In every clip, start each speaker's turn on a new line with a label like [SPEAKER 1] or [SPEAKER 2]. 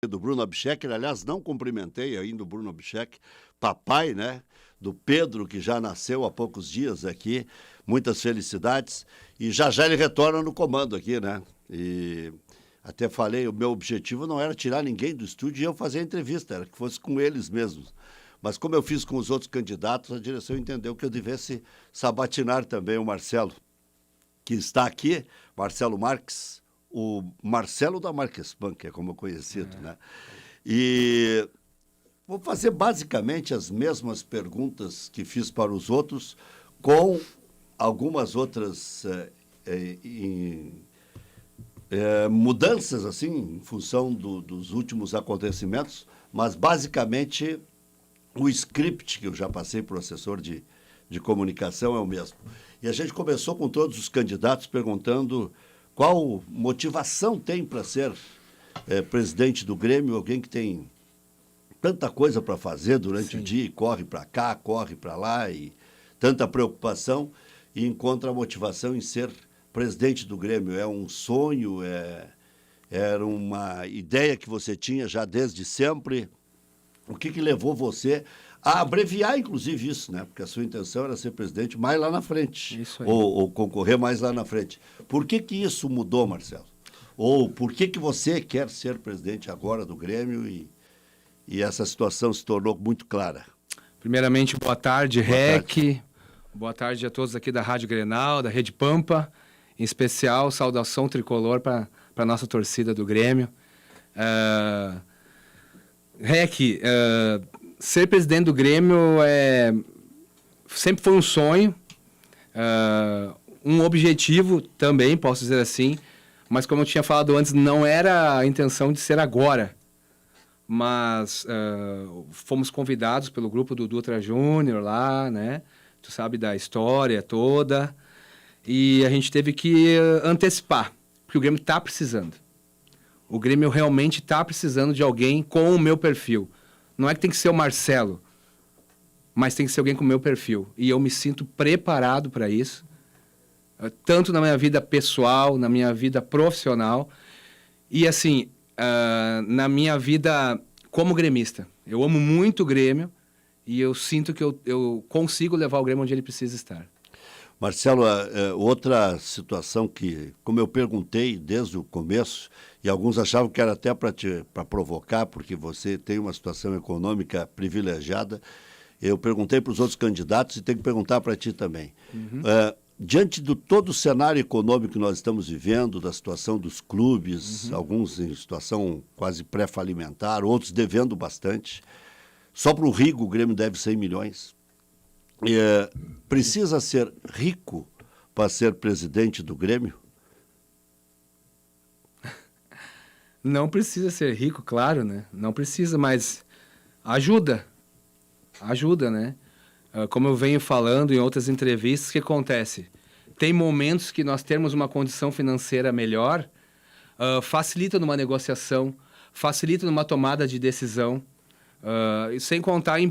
[SPEAKER 1] do Bruno Abchek, aliás, não cumprimentei ainda o Bruno Abchek, papai, né, do Pedro, que já nasceu há poucos dias aqui, muitas felicidades, e já ele retorna no comando aqui, né, e até falei, o meu objetivo não era tirar ninguém do estúdio e eu fazer a entrevista, era que fosse com eles mesmos, mas como eu fiz com os outros candidatos, a direção entendeu que eu devesse sabatinar também o Marcelo, que está aqui, Marcelo Marques, o Marcelo da Marquespan, que é como conhecido, né? E vou fazer basicamente as mesmas perguntas que fiz para os outros, com algumas outras mudanças, assim, em função dos últimos acontecimentos, mas basicamente o script que eu já passei para o assessor de comunicação é o mesmo. E a gente começou com todos os candidatos perguntando qual motivação tem para ser presidente do Grêmio, alguém que tem tanta coisa para fazer durante o dia, e corre para cá, corre para lá, e tanta preocupação, e encontra a motivação em ser presidente do Grêmio. É um sonho, era uma ideia que você tinha já desde sempre. O que levou você a abreviar, inclusive, isso, né? Porque a sua intenção era ser presidente mais lá na frente.
[SPEAKER 2] Isso aí.
[SPEAKER 1] Ou concorrer mais lá na frente. Por que isso mudou, Marcelo? Ou por que você quer ser presidente agora do Grêmio e essa situação se tornou muito clara?
[SPEAKER 2] Primeiramente, boa tarde, REC. Boa tarde a todos aqui da Rádio Grenal, da Rede Pampa. Em especial, saudação tricolor para a nossa torcida do Grêmio. REC, ser presidente do Grêmio sempre foi um sonho, um objetivo também, posso dizer assim, mas como eu tinha falado antes, não era a intenção de ser agora. Mas fomos convidados pelo grupo do Dutra Júnior lá, né? Tu sabe da história toda. E a gente teve que antecipar, porque o Grêmio está precisando. O Grêmio realmente está precisando de alguém com o meu perfil. Não é que tem que ser o Marcelo, mas tem que ser alguém com o meu perfil. E eu me sinto preparado para isso, tanto na minha vida pessoal, na minha vida profissional, e assim, na minha vida como gremista. Eu amo muito o Grêmio e eu sinto que eu consigo levar o Grêmio onde ele precisa estar.
[SPEAKER 1] Marcelo, outra situação que, como eu perguntei desde o começo, e alguns achavam que era até para provocar, porque você tem uma situação econômica privilegiada, eu perguntei para os outros candidatos e tenho que perguntar para ti também. Diante de todo o cenário econômico que nós estamos vivendo, da situação dos clubes, alguns em situação quase pré-falimentar, outros devendo bastante, só para o Rigo o Grêmio deve 100 milhões. Precisa ser rico para ser presidente do Grêmio?
[SPEAKER 2] Não precisa ser rico, claro, né? Não precisa, mas ajuda. Ajuda, né? Como eu venho falando em outras entrevistas, o que acontece? Tem momentos que nós temos uma condição financeira melhor, facilita numa negociação, facilita numa tomada de decisão, sem contar em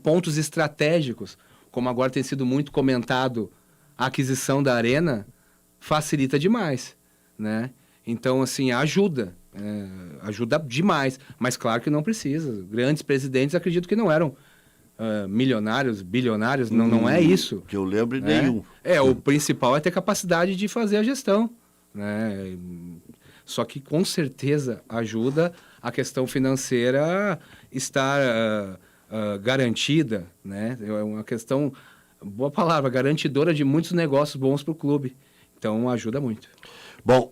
[SPEAKER 2] pontos estratégicos, como agora tem sido muito comentado, a aquisição da Arena facilita demais, né? Então, assim, ajuda demais, mas claro que não precisa. Grandes presidentes, acredito que não eram milionários, bilionários, não é isso.
[SPEAKER 1] Que eu lembre nenhum.
[SPEAKER 2] O principal é ter capacidade de fazer a gestão, né? Só que com certeza ajuda a questão financeira estar garantida, né? É uma questão, boa palavra, garantidora de muitos negócios bons para o clube. Então ajuda muito.
[SPEAKER 1] Bom,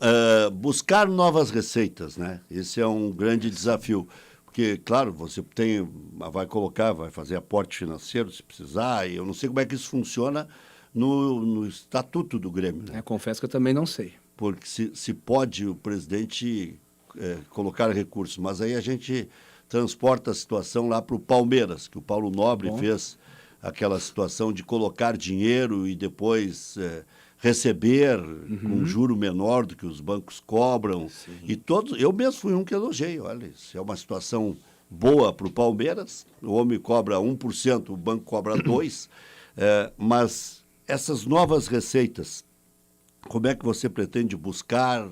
[SPEAKER 1] buscar novas receitas, né? Esse é um grande desafio. Porque, claro, você vai fazer aporte financeiro se precisar, e eu não sei como é que isso funciona no estatuto do Grêmio. Né?
[SPEAKER 2] Confesso que eu também não sei.
[SPEAKER 1] Porque se pode o presidente colocar recursos, mas aí a gente transporta a situação lá para o Palmeiras, que o Paulo Nobre fez aquela situação de colocar dinheiro e depois receber um juro menor do que os bancos cobram. Sim. E eu mesmo fui um que elogiei. Olha, isso é uma situação boa para o Palmeiras, o homem cobra 1%, o banco cobra 2%, mas essas novas receitas, como é que você pretende buscar?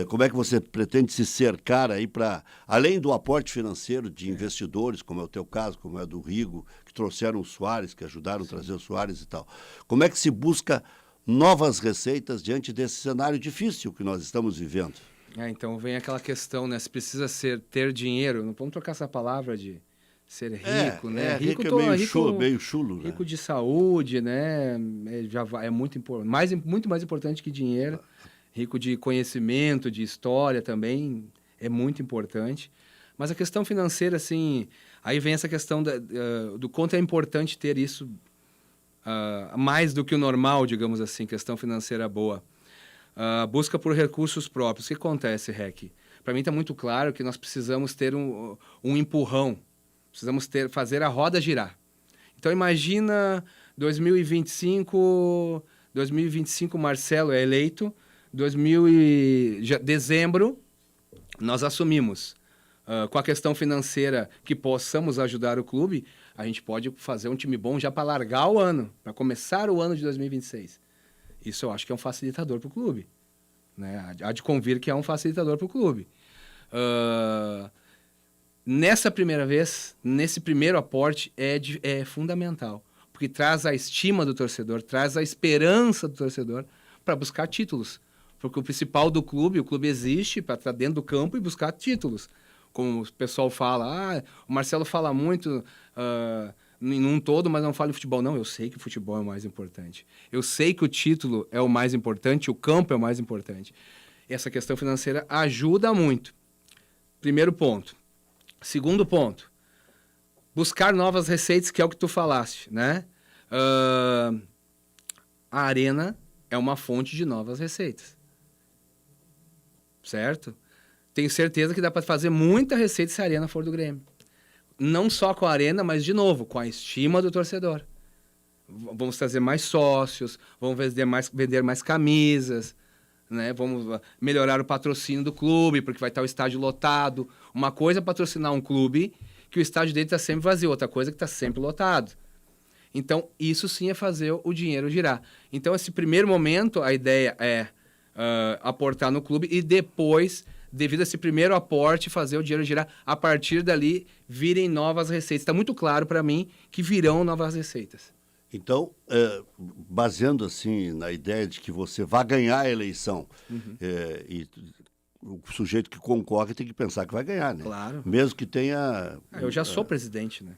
[SPEAKER 1] Como é que você pretende se cercar aí para, além do aporte financeiro de investidores, como é o teu caso, como é do Rigo, que trouxeram o Soares, que ajudaram a trazer o Soares e tal. Como é que se busca novas receitas diante desse cenário difícil que nós estamos vivendo?
[SPEAKER 2] Então vem aquela questão, né? Se precisa ter dinheiro, não vamos trocar essa palavra de ser rico, né?
[SPEAKER 1] Rico é meio chulo, né?
[SPEAKER 2] Rico de saúde, né? É muito importante, muito mais importante que dinheiro. Rico de conhecimento, de história também, é muito importante. Mas a questão financeira, assim, aí vem essa questão do quanto é importante ter isso mais do que o normal, digamos assim, questão financeira boa. Busca por recursos próprios. O que acontece, Rec? Para mim está muito claro que nós precisamos ter um empurrão, precisamos fazer a roda girar. Então imagina 2025, Marcelo é eleito, dezembro, nós assumimos. Com a questão financeira que possamos ajudar o clube, a gente pode fazer um time bom já para largar o ano, para começar o ano de 2026. Isso eu acho que é um facilitador para o clube. Né? Há de convir que é um facilitador para o clube. Nessa primeira vez, nesse primeiro aporte, é fundamental, porque traz a estima do torcedor, traz a esperança do torcedor para buscar títulos. Porque o principal do clube, o clube existe para estar dentro do campo e buscar títulos. Como o pessoal fala, o Marcelo fala muito em um todo, mas não fala em futebol. Não, eu sei que o futebol é o mais importante. Eu sei que o título é o mais importante, o campo é o mais importante. Essa questão financeira ajuda muito. Primeiro ponto. Segundo ponto, buscar novas receitas, que é o que tu falaste, né? A Arena é uma fonte de novas receitas. Certo? Tenho certeza que dá para fazer muita receita se a Arena for do Grêmio. Não só com a Arena, mas, de novo, com a estima do torcedor. Vamos trazer mais sócios, vamos vender mais camisas, né? Vamos melhorar o patrocínio do clube, porque vai estar o estádio lotado. Uma coisa é patrocinar um clube que o estádio dele está sempre vazio, outra coisa é que está sempre lotado. Então, isso sim é fazer o dinheiro girar. Então, esse primeiro momento, a ideia é aportar no clube e depois, devido a esse primeiro aporte, fazer o dinheiro girar. A partir dali, virem novas receitas. Está muito claro para mim que virão novas receitas.
[SPEAKER 1] Então, baseando assim na ideia de que você vai ganhar a eleição, e o sujeito que concorre tem que pensar que vai ganhar, né?
[SPEAKER 2] Claro.
[SPEAKER 1] Mesmo que tenha...
[SPEAKER 2] Eu já sou presidente, né?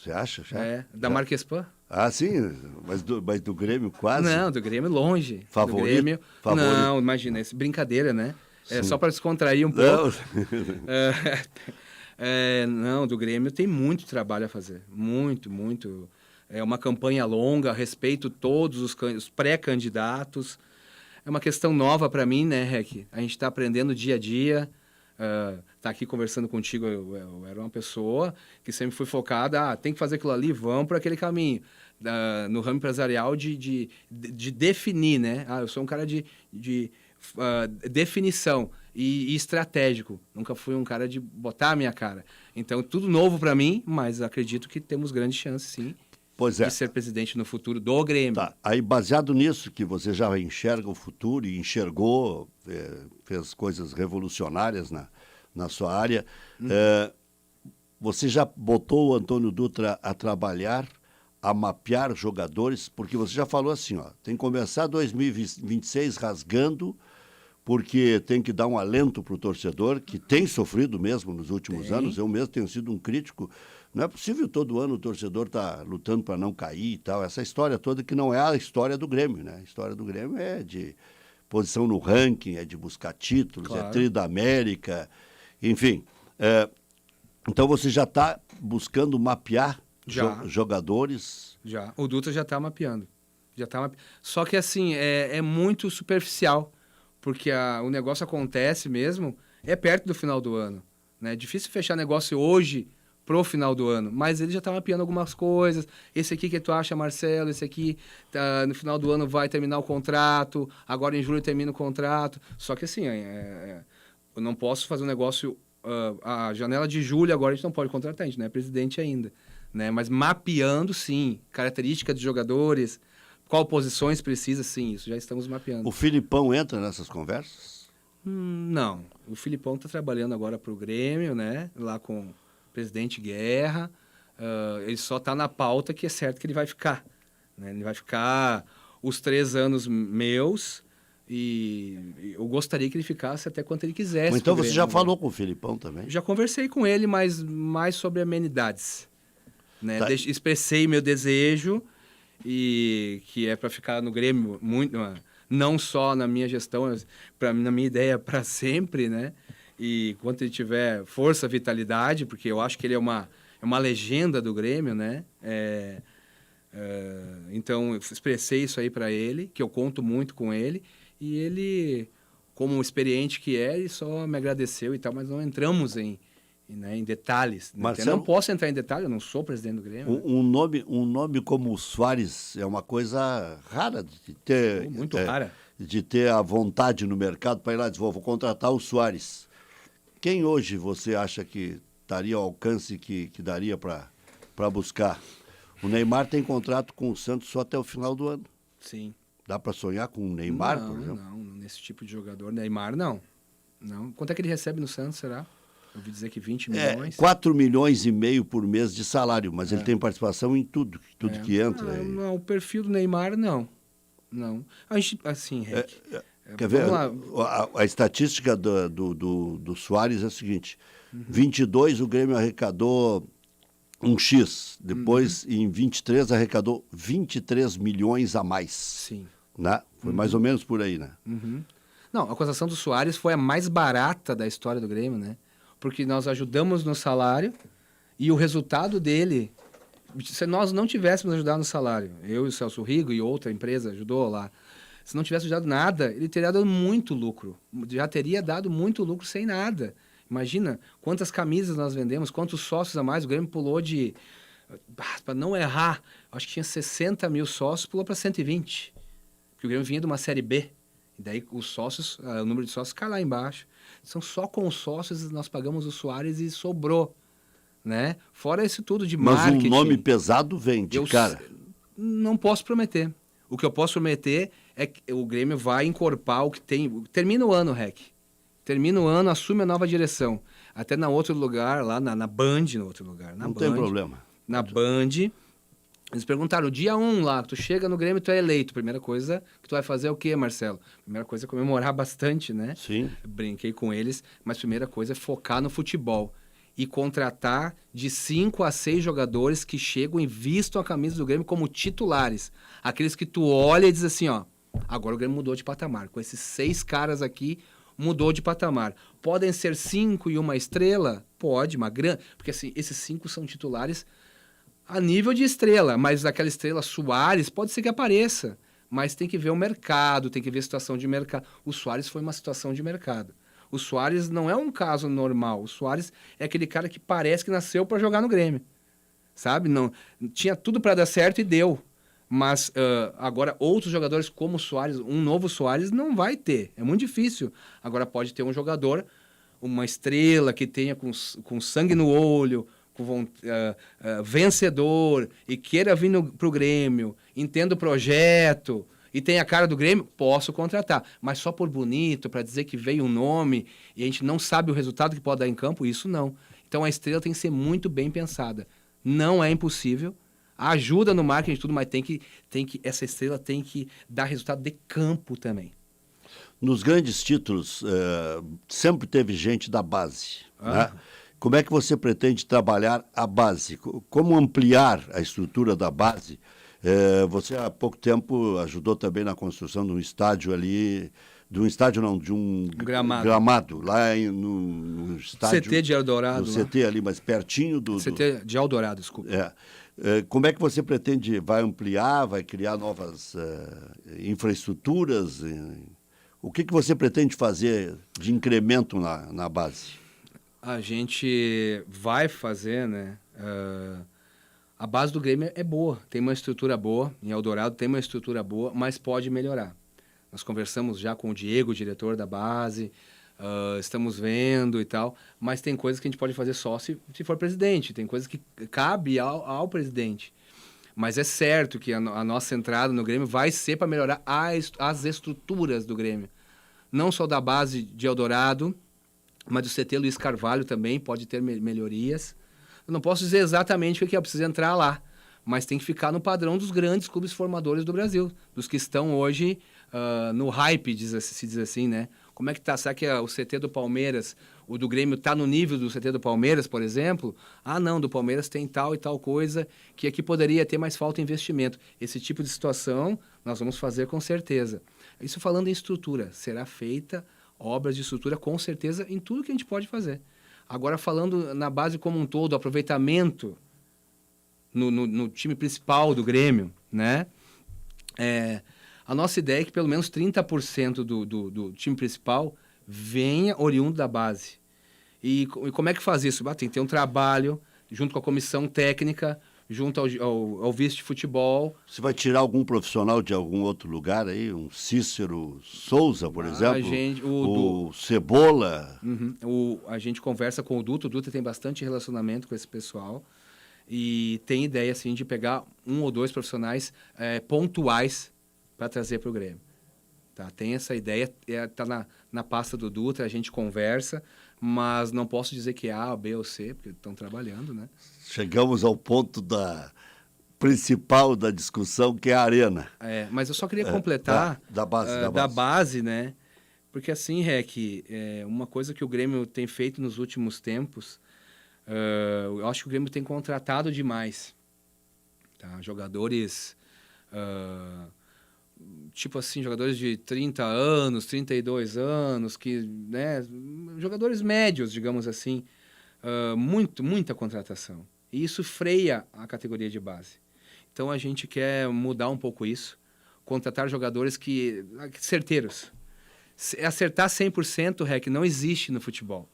[SPEAKER 1] Você acha? Já?
[SPEAKER 2] Da Marquespan.
[SPEAKER 1] Sim, mas do Grêmio quase?
[SPEAKER 2] Não, do Grêmio longe.
[SPEAKER 1] Favorito?
[SPEAKER 2] Do Grêmio,
[SPEAKER 1] Favorito.
[SPEAKER 2] Não, imagina, isso brincadeira, né? É só para descontrair um pouco. Não, do Grêmio tem muito trabalho a fazer. Muito, muito. É uma campanha longa, respeito todos os pré-candidatos. É uma questão nova para mim, né, Rec? A gente está aprendendo dia a dia. Tá aqui conversando contigo, eu era uma pessoa que sempre fui focada, tem que fazer aquilo ali, vamos por aquele caminho. No ramo empresarial de definir, né? Eu sou um cara de definição e estratégico. Nunca fui um cara de botar a minha cara. Então, tudo novo para mim, mas acredito que temos grandes chances, sim, de ser presidente no futuro do Grêmio.
[SPEAKER 1] Tá. Aí, baseado nisso, que você já enxerga o futuro e enxergou, fez coisas revolucionárias na sua área, você já botou o Antônio Dutra a trabalhar, a mapear jogadores, porque você já falou assim, tem que começar 2026 rasgando, porque tem que dar um alento para o torcedor, que tem sofrido mesmo nos últimos anos. Eu mesmo tenho sido um crítico. Não é possível todo ano o torcedor estar lutando para não cair e tal. Essa história toda que não é a história do Grêmio, né? A história do Grêmio é de posição no ranking, é de buscar títulos, claro. É tri da América, enfim. Então você já está buscando mapear jogadores?
[SPEAKER 2] Já. O Dutra já está mapeando. Só que assim, é muito superficial. Porque o negócio acontece mesmo, perto do final do ano. Né? É difícil fechar negócio hoje pro final do ano, mas ele já está mapeando algumas coisas. Esse aqui que tu acha, Marcelo, esse aqui no final do ano vai terminar o contrato, agora em julho termina o contrato. Só que assim, eu não posso fazer um negócio, a janela de julho agora a gente não pode contratar, a gente não é presidente ainda. Né? Mas mapeando, sim, características de jogadores... Qual posições precisa, sim, isso já estamos mapeando.
[SPEAKER 1] O Filipão entra nessas conversas?
[SPEAKER 2] Não. O Filipão está trabalhando agora para o Grêmio, né? Lá com o presidente Guerra. Ele só está na pauta que é certo que ele vai ficar. Né? Ele vai ficar os 3 anos meus e eu gostaria que ele ficasse até quanto ele quisesse.
[SPEAKER 1] Mas então
[SPEAKER 2] pro
[SPEAKER 1] você
[SPEAKER 2] Grêmio,
[SPEAKER 1] já
[SPEAKER 2] né?
[SPEAKER 1] falou com o Filipão também?
[SPEAKER 2] Já conversei com ele, mas mais sobre amenidades. Né?
[SPEAKER 1] Tá.
[SPEAKER 2] Expressei meu desejo e que é para ficar no Grêmio muito, não só na minha gestão, mas na minha ideia para sempre, né? E quando ele tiver força, vitalidade, porque eu acho que ele é uma legenda do Grêmio, né? Então eu expressei isso aí para ele, que eu conto muito com ele, e ele, como experiente que é, ele só me agradeceu e tal, mas não entramos em detalhes.
[SPEAKER 1] Marcelo,
[SPEAKER 2] eu não posso entrar em detalhes, eu não sou presidente do Grêmio. Né?
[SPEAKER 1] Um nome como o Soares é uma coisa rara de ter.
[SPEAKER 2] Muito rara.
[SPEAKER 1] De ter a vontade no mercado para ir lá e dizer, vou contratar o Soares. Quem hoje você acha que estaria ao alcance que daria para buscar? O Neymar tem contrato com o Santos só até o final do ano.
[SPEAKER 2] Sim.
[SPEAKER 1] Dá para sonhar com o Neymar, por exemplo?
[SPEAKER 2] Não, nesse tipo de jogador. Neymar, não. Quanto é que ele recebe no Santos, será? Eu ouvi dizer que 20 milhões.
[SPEAKER 1] 4 milhões e meio por mês de salário, mas ele tem participação em tudo que entra.
[SPEAKER 2] Não, o perfil do Neymar, não. A gente, assim,
[SPEAKER 1] Quer ver? A estatística do Soares é a seguinte: 22 o Grêmio arrecadou um X, depois em 23 arrecadou 23 milhões a mais.
[SPEAKER 2] Sim.
[SPEAKER 1] Né? Foi mais ou menos por aí, né?
[SPEAKER 2] Não, a contratação do Soares foi a mais barata da história do Grêmio, né? Porque nós ajudamos no salário e o resultado dele, se nós não tivéssemos ajudado no salário, eu e o Celso Rigo e outra empresa ajudou lá, se não tivesse ajudado nada, ele teria dado muito lucro. Já teria dado muito lucro sem nada. Imagina quantas camisas nós vendemos, quantos sócios a mais. O Grêmio pulou de, para não errar, acho que tinha 60 mil sócios, pulou para 120. Porque o Grêmio vinha de uma Série B. E daí os sócios, o número de sócios cai lá embaixo. Então, só com os sócios nós pagamos o Soares e sobrou. Né? Fora isso tudo de marketing.
[SPEAKER 1] Mas um nome pesado vende, cara.
[SPEAKER 2] Não posso prometer. O que eu posso prometer é que o Grêmio vai encorpar o que tem. Termina o ano, Rec. Termina o ano, assume a nova direção. Até na outro lugar, lá na Band, no outro lugar.
[SPEAKER 1] Não tem problema.
[SPEAKER 2] Na Band. Eles perguntaram, dia 1 lá, tu chega no Grêmio, tu é eleito. Primeira coisa que tu vai fazer é o quê, Marcelo? Primeira coisa é comemorar bastante, né?
[SPEAKER 1] Sim.
[SPEAKER 2] Brinquei com eles, mas primeira coisa é focar no futebol. E contratar de 5 a 6 jogadores que chegam e vistam a camisa do Grêmio como titulares. Aqueles que tu olha e diz assim, ó, agora o Grêmio mudou de patamar. Com esses 6 caras aqui, mudou de patamar. Podem ser 5 e uma estrela? Pode, uma grande... Porque assim, esses 5 são titulares a nível de estrela, mas aquela estrela Soares pode ser que apareça. Mas tem que ver o mercado, tem que ver a situação de mercado. O Soares foi uma situação de mercado. O Soares não é um caso normal. O Soares é aquele cara que parece que nasceu para jogar no Grêmio. Sabe? Não, tinha tudo para dar certo e deu. Mas agora outros jogadores como o Soares, um novo Soares, não vai ter. É muito difícil. Agora pode ter um jogador, uma estrela que tenha com sangue no olho, vencedor e queira vir para o Grêmio, entenda o projeto e tem a cara do Grêmio, posso contratar. Mas só por bonito, para dizer que veio um nome e a gente não sabe o resultado que pode dar em campo, isso não. Então a estrela tem que ser muito bem pensada. Não é impossível. Ajuda no marketing e tudo, mas essa estrela tem que dar resultado de campo também.
[SPEAKER 1] Nos grandes títulos, sempre teve gente da base, né? Como é que você pretende trabalhar a base? Como ampliar a estrutura da base? Você há pouco tempo ajudou também na construção de um estádio ali, de um gramado lá no estádio.
[SPEAKER 2] CT de Eldorado.
[SPEAKER 1] No CT ali, mas pertinho do...
[SPEAKER 2] CT de Eldorado, desculpa.
[SPEAKER 1] Como é que você pretende, vai ampliar, vai criar novas infraestruturas? O que você pretende fazer de incremento na base?
[SPEAKER 2] A gente vai fazer, né? A base do Grêmio é boa, tem uma estrutura boa, em Eldorado tem uma estrutura boa, mas pode melhorar. Nós conversamos já com o Diego, o diretor da base, estamos vendo e tal, mas tem coisas que a gente pode fazer só se for presidente, tem coisas que cabe ao presidente. Mas é certo que a nossa entrada no Grêmio vai ser para melhorar as estruturas do Grêmio. não só da base de Eldorado, mas do CT Luiz Carvalho também pode ter melhorias. Eu não posso dizer exatamente o que é, preciso entrar lá, mas tem que ficar no padrão dos grandes clubes formadores do Brasil, dos que estão hoje no hype, se diz assim, né? Como é que tá? Será que o CT do Palmeiras, o do Grêmio, está no nível do CT do Palmeiras, por exemplo? Ah, não, do Palmeiras tem tal e tal coisa que aqui poderia ter mais falta de investimento. Esse tipo de situação nós vamos fazer com certeza. Isso falando em estrutura, será feita obras de estrutura com certeza em tudo que a gente pode fazer. Agora, falando na base como um todo, aproveitamento no time principal do Grêmio, né? A nossa ideia é que pelo menos 30% do time principal venha oriundo da base. E como é que faz isso? Tem que ter um trabalho junto com a comissão técnica, junto ao vice de futebol.
[SPEAKER 1] Você vai tirar algum profissional de algum outro lugar aí? Um Cícero Souza, por exemplo? O Cebola?
[SPEAKER 2] A gente conversa com o Dutra tem bastante relacionamento com esse pessoal. E tem ideia, assim, de pegar um ou dois profissionais pontuais para trazer para o Grêmio. Tá? Tem essa ideia, está na pasta do Dutra, a gente conversa, mas não posso dizer que é A, B ou C, porque estão trabalhando, né?
[SPEAKER 1] Chegamos ao ponto principal da discussão, que é a Arena.
[SPEAKER 2] Mas eu só queria completar
[SPEAKER 1] da
[SPEAKER 2] base, né? Porque assim, Rec, uma coisa que o Grêmio tem feito nos últimos tempos, eu acho que o Grêmio tem contratado demais. Tá? Jogadores... tipo assim, jogadores de 30 anos, 32 anos, né, jogadores médios, digamos assim, muita contratação. E isso freia a categoria de base. Então, a gente quer mudar um pouco isso, contratar jogadores certeiros. Acertar 100%, Rec, não existe no futebol,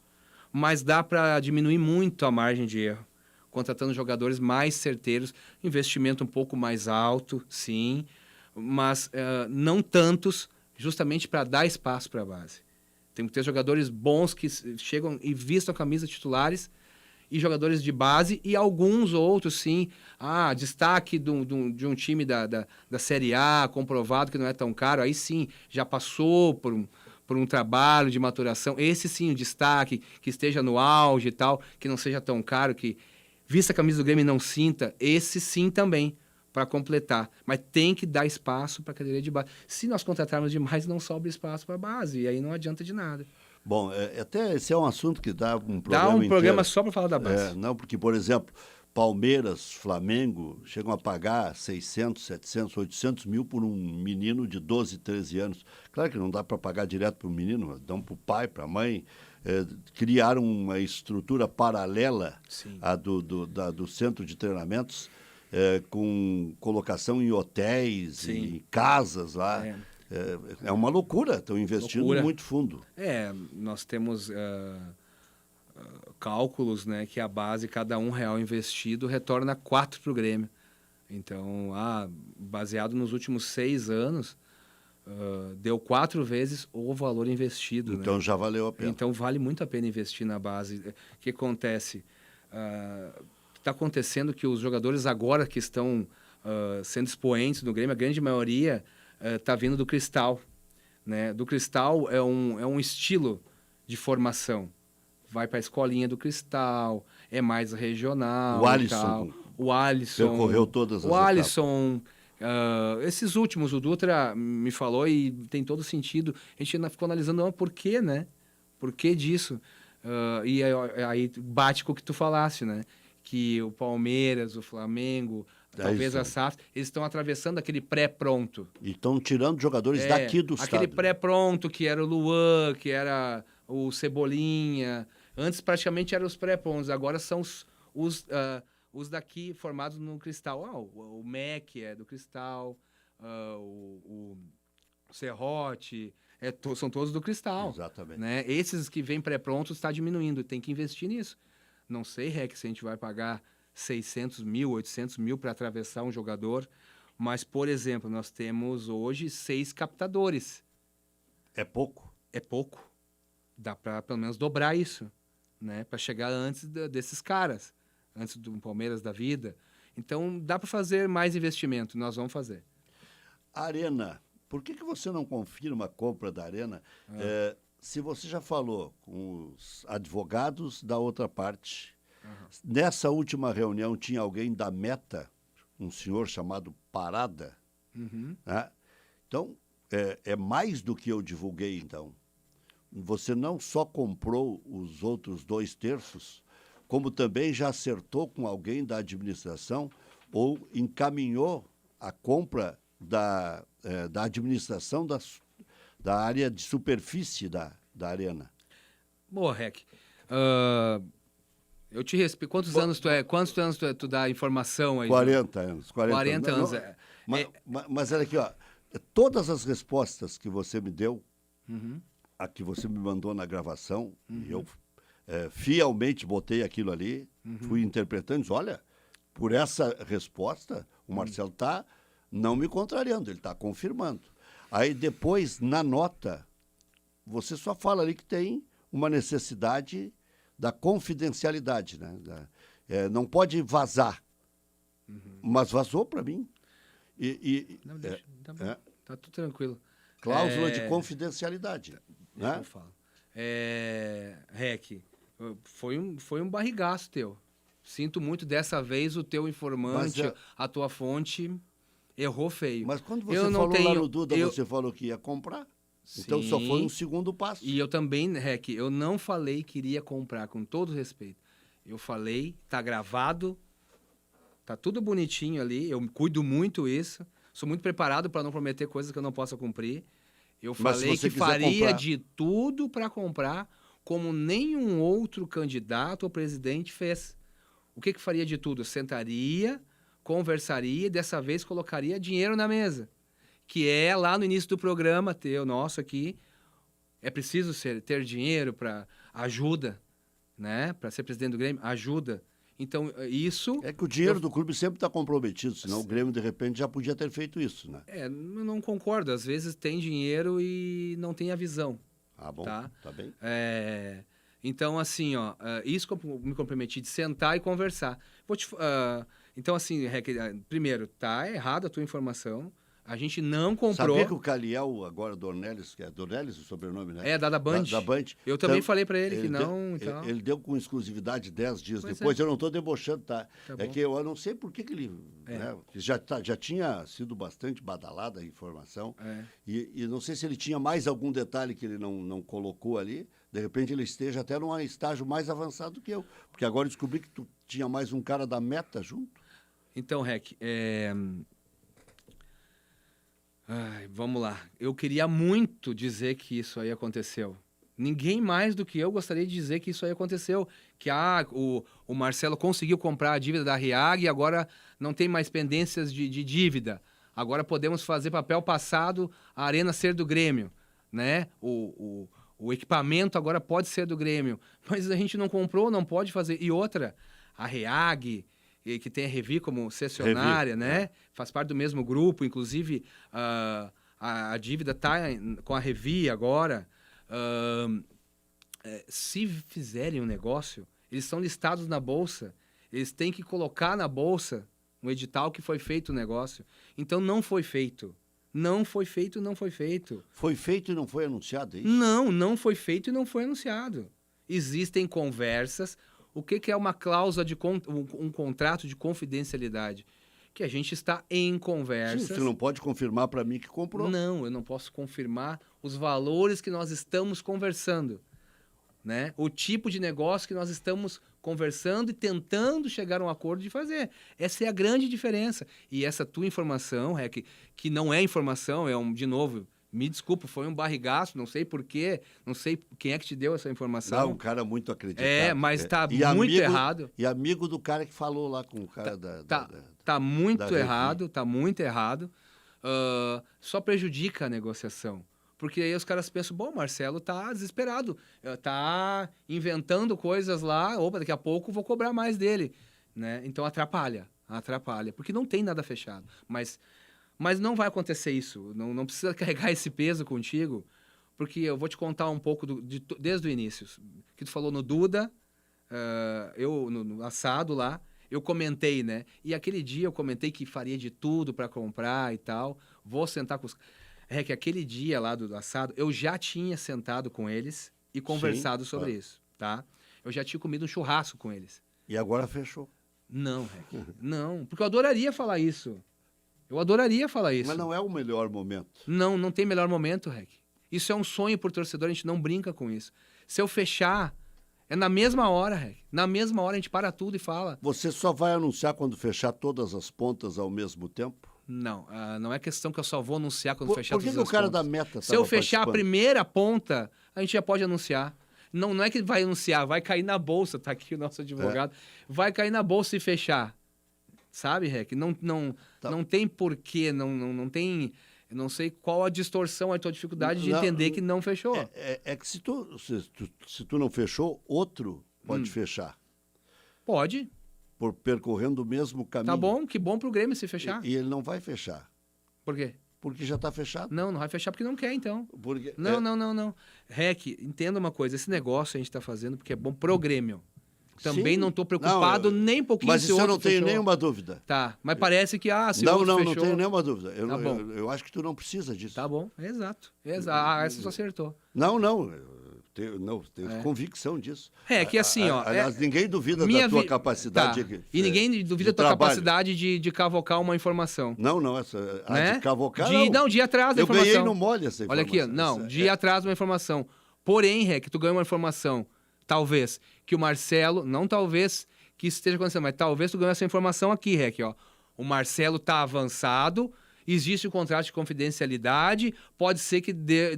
[SPEAKER 2] mas dá para diminuir muito a margem de erro, contratando jogadores mais certeiros, investimento um pouco mais alto, sim, mas não tantos, justamente para dar espaço para a base. Tem que ter jogadores bons que chegam e vistam a camisa titulares, e jogadores de base, e alguns outros, sim, destaque de um time da Série A, comprovado que não é tão caro, aí sim, já passou por um trabalho de maturação, esse sim, o destaque, que esteja no auge e tal, que não seja tão caro, que vista a camisa do Grêmio e não sinta, esse sim também, para completar, mas tem que dar espaço para a categoria de base. Se nós contratarmos demais, não sobra espaço para a base, e aí não adianta de nada.
[SPEAKER 1] Bom, até esse é um assunto que dá um programa
[SPEAKER 2] Dá um programa
[SPEAKER 1] inteiro.
[SPEAKER 2] só para falar da base.
[SPEAKER 1] Não, porque, por exemplo, Palmeiras, Flamengo, chegam a pagar 600, 700, 800 mil por um menino de 12, 13 anos. Claro que não dá para pagar direto para o menino, mas dão para o pai, para a mãe. Criaram uma estrutura paralela à do centro de treinamentos, com colocação em hotéis, em casas lá. É uma loucura, estão investindo muito fundo.
[SPEAKER 2] Nós temos cálculos, né, que a base, cada R$1 investido, retorna 4 para o Grêmio. Então, baseado nos últimos 6 anos, deu 4 vezes o valor investido.
[SPEAKER 1] Então,
[SPEAKER 2] né?
[SPEAKER 1] Já valeu a pena.
[SPEAKER 2] Então, vale muito a pena investir na base. O que acontece? Está acontecendo que os jogadores agora que estão sendo expoentes no Grêmio, a grande maioria está vindo do Cristal. Né? Do Cristal é um estilo de formação. Vai para a escolinha do Cristal, é mais regional. O Alisson
[SPEAKER 1] percorreu todas as
[SPEAKER 2] etapas. O Alisson, esses últimos, o Dutra me falou e tem todo sentido. A gente ficou analisando por quê, né? Por que disso? E aí bate com o que tu falaste, né? Que o Palmeiras, o Flamengo, talvez a SAF, eles estão atravessando aquele pré-pronto.
[SPEAKER 1] E estão tirando jogadores daqui do estado.
[SPEAKER 2] Aquele pré-pronto que era o Luan, que era o Cebolinha. Antes praticamente eram os pré-prontos, agora são os daqui formados no Cristal. O Mac é do Cristal, o Serrote, são todos do Cristal.
[SPEAKER 1] Exatamente.
[SPEAKER 2] Né? Esses que vêm pré-prontos está diminuindo, tem que investir nisso. Não sei, Rec, se a gente vai pagar 600 mil, 800 mil para atravessar um jogador, mas, por exemplo, nós temos hoje 6 captadores.
[SPEAKER 1] É pouco?
[SPEAKER 2] É pouco. Dá para pelo menos dobrar isso, né? Para chegar antes desses caras, antes do Palmeiras da vida. Então, dá para fazer mais investimento, nós vamos fazer.
[SPEAKER 1] A Arena, por que você não confirma a compra da Arena? Se você já falou com os advogados da outra parte, nessa última reunião tinha alguém da Meta, um senhor chamado Parada, né? Então, é mais do que eu divulguei, então. Você não só comprou os outros 2/3, como também já acertou com alguém da administração ou encaminhou a compra da administração da área de superfície da Arena.
[SPEAKER 2] Boa, Rec. Eu te respeito. Quantos anos tu dá informação aí?
[SPEAKER 1] 40 anos.
[SPEAKER 2] 40 anos.
[SPEAKER 1] Mas olha aqui, ó, todas as respostas que você me deu, a que você me mandou na gravação, e eu fielmente botei aquilo ali, fui interpretando, disse, olha, por essa resposta, o Marcelo está não me contrariando, ele está confirmando. Aí depois, na nota, você só fala ali que tem uma necessidade da confidencialidade, né? Não pode vazar, mas vazou para mim.
[SPEAKER 2] Não, deixa, tá tudo tranquilo.
[SPEAKER 1] Cláusula de confidencialidade. Né?
[SPEAKER 2] Eu falo. Rec, foi um barrigaço teu. Sinto muito, dessa vez o teu informante, a tua fonte, errou feio.
[SPEAKER 1] Mas quando você falou lá no Duda, você falou que ia comprar. Sim, então só foi um segundo passo.
[SPEAKER 2] E eu também, Rec, eu não falei que iria comprar, com todo respeito. Eu falei, tá gravado, tá tudo bonitinho ali, eu cuido muito isso, sou muito preparado para não prometer coisas que eu não possa cumprir. Eu falei que faria de tudo para comprar, como nenhum outro candidato ou presidente fez. O que faria de tudo? Eu sentaria, conversaria e dessa vez colocaria dinheiro na mesa. Que é lá no início do programa, nosso aqui, é preciso ter dinheiro para ajuda, né? Para ser presidente do Grêmio, ajuda. Então, isso...
[SPEAKER 1] É que o dinheiro do clube sempre está comprometido, senão o Grêmio, de repente, já podia ter feito isso, né?
[SPEAKER 2] Eu não concordo. Às vezes tem dinheiro e não tem a visão.
[SPEAKER 1] Ah, bom,
[SPEAKER 2] tá
[SPEAKER 1] bem.
[SPEAKER 2] Então, assim, isso que eu me comprometi de sentar e conversar. Então, assim, primeiro, tá errada a tua informação. A gente não comprou...
[SPEAKER 1] Sabia que o Caliel, agora Dornelles, que é Dornelles o sobrenome, né?
[SPEAKER 2] Da Band.
[SPEAKER 1] Da Band.
[SPEAKER 2] Eu também falei para ele que não...
[SPEAKER 1] Ele deu com exclusividade 10 dias depois. Eu não estou debochando, tá? É que eu não sei por que ele... Né, já tinha sido bastante badalada a informação. E não sei se ele tinha mais algum detalhe que ele não colocou ali. De repente ele esteja até num estágio mais avançado que eu. Porque agora eu descobri que tu tinha mais um cara da Meta junto.
[SPEAKER 2] Então, Rec, vamos lá. Eu queria muito dizer que isso aí aconteceu. Ninguém mais do que eu gostaria de dizer que isso aí aconteceu. Que o Marcelo conseguiu comprar a dívida da RIAG e agora não tem mais pendências de dívida. Agora podemos fazer papel passado, a Arena ser do Grêmio, né? O equipamento agora pode ser do Grêmio. Mas a gente não comprou, não pode fazer. E outra, a RIAG... que tem a Revi como cessionária, né? Faz parte do mesmo grupo, inclusive a dívida está com a Revi agora. Se fizerem um negócio, eles são listados na Bolsa, eles têm que colocar na Bolsa um edital que foi feito o negócio. Então não foi feito. Não foi feito, não foi feito.
[SPEAKER 1] Foi feito e não foi anunciado, é isso?
[SPEAKER 2] Não foi feito e não foi anunciado. Existem conversas... O que é uma cláusula de um contrato de confidencialidade? Que a gente está em conversas.
[SPEAKER 1] Sim, você não pode confirmar para mim que comprou.
[SPEAKER 2] Não, eu não posso confirmar os valores que nós estamos conversando, né? O tipo de negócio que nós estamos conversando e tentando chegar a um acordo de fazer. Essa é a grande diferença. E essa tua informação, Rec, que não é informação, de novo... Me desculpa, foi um barrigaço, não sei porquê, não sei quem é que te deu essa informação.
[SPEAKER 1] Não, um cara muito acreditado.
[SPEAKER 2] Mas está muito errado.
[SPEAKER 1] E amigo do cara que falou lá com o cara
[SPEAKER 2] Tá muito errado, tá muito errado. Só prejudica a negociação. Porque aí os caras pensam, bom, Marcelo tá desesperado, tá inventando coisas lá, opa, daqui a pouco vou cobrar mais dele. Né? Então atrapalha, porque não tem nada fechado. Mas não vai acontecer isso, não precisa carregar esse peso contigo, porque eu vou te contar um pouco desde o início. Que tu falou no Duda, eu no assado lá, eu comentei, né? E aquele dia eu comentei que faria de tudo para comprar e tal, vou sentar com os... É que aquele dia lá do assado, eu já tinha sentado com eles e conversado sobre isso, tá? Eu já tinha comido um churrasco com eles.
[SPEAKER 1] E agora fechou.
[SPEAKER 2] Não, Rec, não, porque eu adoraria falar isso. Eu adoraria falar isso.
[SPEAKER 1] Mas não é o melhor momento.
[SPEAKER 2] Não, não tem melhor momento, Rec. Isso é um sonho por torcedor, a gente não brinca com isso. Se eu fechar, é na mesma hora, Rec. Na mesma hora a gente para tudo e fala.
[SPEAKER 1] Você só vai anunciar quando fechar todas as pontas ao mesmo tempo?
[SPEAKER 2] Não, não é questão que eu só vou anunciar quando
[SPEAKER 1] Por
[SPEAKER 2] fechar
[SPEAKER 1] que
[SPEAKER 2] todas
[SPEAKER 1] que o
[SPEAKER 2] as
[SPEAKER 1] cara
[SPEAKER 2] pontas.
[SPEAKER 1] da meta
[SPEAKER 2] Se eu
[SPEAKER 1] estava
[SPEAKER 2] fechar a
[SPEAKER 1] participando?
[SPEAKER 2] primeira ponta, a gente já pode anunciar. Não, não é que vai anunciar, vai cair na bolsa, tá aqui o nosso advogado. Vai cair na bolsa e fechar. Sabe, Rec? Não tem porquê, não tem... Eu não sei qual a distorção, a tua dificuldade de entender que não fechou.
[SPEAKER 1] É que se tu não fechou, outro pode fechar.
[SPEAKER 2] Pode.
[SPEAKER 1] Por percorrendo o mesmo caminho.
[SPEAKER 2] Tá bom, que bom pro Grêmio se fechar.
[SPEAKER 1] E ele não vai fechar.
[SPEAKER 2] Por quê?
[SPEAKER 1] Porque já está fechado.
[SPEAKER 2] Não vai fechar porque não quer, então.
[SPEAKER 1] Porque,
[SPEAKER 2] Não. Rec, entenda uma coisa, esse negócio a gente tá fazendo porque é bom pro Grêmio. Também
[SPEAKER 1] Sim.
[SPEAKER 2] não tô preocupado nem um pouquinho
[SPEAKER 1] mas
[SPEAKER 2] se
[SPEAKER 1] isso eu
[SPEAKER 2] outro
[SPEAKER 1] não tenho
[SPEAKER 2] fechou.
[SPEAKER 1] nenhuma dúvida.
[SPEAKER 2] Tá, mas parece que, se
[SPEAKER 1] Não,
[SPEAKER 2] outro fechou...
[SPEAKER 1] não tenho nenhuma dúvida.
[SPEAKER 2] Tá bom.
[SPEAKER 1] Eu acho que tu não precisa disso.
[SPEAKER 2] Tá bom, exato. Essa você acertou.
[SPEAKER 1] Não. Eu tenho convicção disso.
[SPEAKER 2] É que assim, ó...
[SPEAKER 1] Aliás, ninguém duvida da tua capacidade.
[SPEAKER 2] Tá. E ninguém duvida da tua capacidade de cavocar uma informação.
[SPEAKER 1] Não,
[SPEAKER 2] Né?
[SPEAKER 1] de cavocar,
[SPEAKER 2] de ir atrás da informação.
[SPEAKER 1] Eu ganhei no mole essa
[SPEAKER 2] Olha
[SPEAKER 1] informação.
[SPEAKER 2] aqui, de ir atrás de uma informação. Porém, Rec, tu ganhou uma informação, talvez, que o Marcelo, não talvez que isso esteja acontecendo, mas talvez tu ganhou essa informação aqui, Rec, ó. O Marcelo tá avançado, existe o contrato de confidencialidade, pode ser que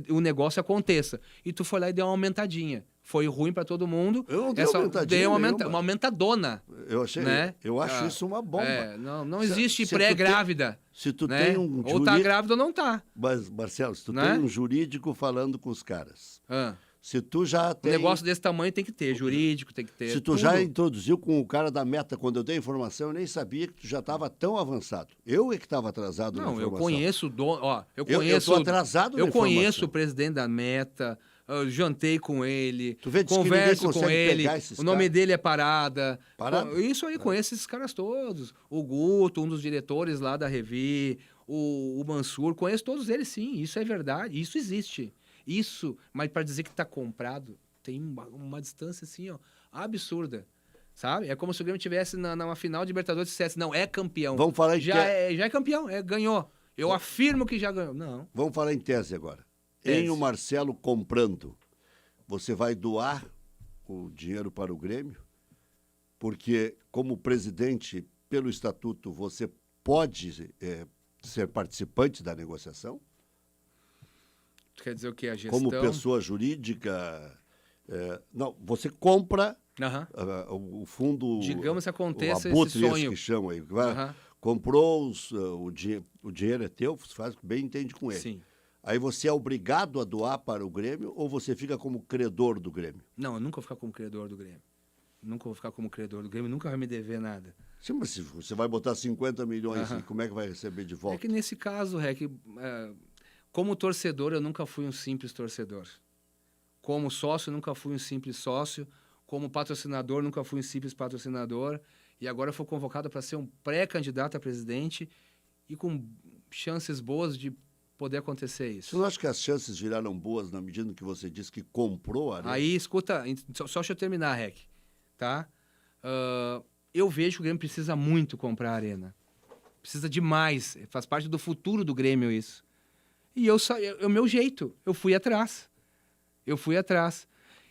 [SPEAKER 2] o negócio aconteça. E tu foi lá e deu uma aumentadinha. Foi ruim para todo mundo.
[SPEAKER 1] Eu não dei aumentadinha
[SPEAKER 2] deu
[SPEAKER 1] nenhuma.
[SPEAKER 2] uma aumentadona.
[SPEAKER 1] Eu acho isso uma bomba.
[SPEAKER 2] Não existe pré-grávida.
[SPEAKER 1] Se tu
[SPEAKER 2] né?
[SPEAKER 1] tem um jurídico...
[SPEAKER 2] Ou tá grávida ou não tá.
[SPEAKER 1] Mas, Marcelo, se tu
[SPEAKER 2] Né?
[SPEAKER 1] tem um jurídico falando com os caras,
[SPEAKER 2] Ah.
[SPEAKER 1] se tu já tem...
[SPEAKER 2] Um negócio desse tamanho tem que ter, jurídico tem que ter.
[SPEAKER 1] Se tu
[SPEAKER 2] tudo.
[SPEAKER 1] já introduziu com o cara da meta, quando eu dei a informação, eu nem sabia que tu já estava tão avançado. Eu é que estava atrasado na
[SPEAKER 2] Não, eu
[SPEAKER 1] informação.
[SPEAKER 2] conheço o dono,
[SPEAKER 1] eu tô atrasado na
[SPEAKER 2] Eu conheço
[SPEAKER 1] informação.
[SPEAKER 2] o presidente da Meta, eu jantei com ele,
[SPEAKER 1] Tu vê, diz que
[SPEAKER 2] converso
[SPEAKER 1] ninguém
[SPEAKER 2] com
[SPEAKER 1] consegue
[SPEAKER 2] ele,
[SPEAKER 1] pegar esses
[SPEAKER 2] o nome
[SPEAKER 1] caras.
[SPEAKER 2] dele é Parada.
[SPEAKER 1] Parada?
[SPEAKER 2] Isso aí, conheço esses caras todos. O Guto, um dos diretores lá da Revi, o Mansur, conheço todos eles sim, isso é verdade, isso existe. Isso, mas para dizer que está comprado, tem uma distância assim, ó, absurda. Sabe? É como se o Grêmio tivesse numa final de Libertadores e dissesse, não, é campeão.
[SPEAKER 1] Vamos falar em
[SPEAKER 2] já é campeão, ganhou. Eu afirmo que já ganhou. Não.
[SPEAKER 1] Vamos falar em tese agora.
[SPEAKER 2] Tese.
[SPEAKER 1] Em o Marcelo comprando, você vai doar o dinheiro para o Grêmio? Porque, como presidente, pelo estatuto, você pode ser participante da negociação?
[SPEAKER 2] Quer dizer o quê? A gestão?
[SPEAKER 1] Como pessoa jurídica... não, você compra o fundo...
[SPEAKER 2] Digamos que aconteça
[SPEAKER 1] o abutre,
[SPEAKER 2] esse sonho.
[SPEAKER 1] esse que chama aí. Comprou, o dinheiro é teu, você faz o que bem entende com ele.
[SPEAKER 2] Sim.
[SPEAKER 1] Aí você é obrigado a doar para o Grêmio ou você fica como credor do Grêmio?
[SPEAKER 2] Não, eu nunca vou ficar como credor do Grêmio. Nunca vou ficar como credor do Grêmio, nunca vai me dever nada.
[SPEAKER 1] Sim, mas se você vai botar 50 milhões, como é que vai receber de volta?
[SPEAKER 2] É que nesse caso, Rec, como torcedor, eu nunca fui um simples torcedor. Como sócio, eu nunca fui um simples sócio. Como patrocinador, nunca fui um simples patrocinador. E agora eu fui convocado para ser um pré-candidato a presidente e com chances boas de poder acontecer isso.
[SPEAKER 1] Você não acha que as chances viraram boas na medida que você disse que comprou a Arena?
[SPEAKER 2] Aí, escuta, só deixa eu terminar, Rec, tá? Eu vejo que o Grêmio precisa muito comprar a Arena. Precisa demais. Faz parte do futuro do Grêmio isso. E o meu jeito, eu fui atrás.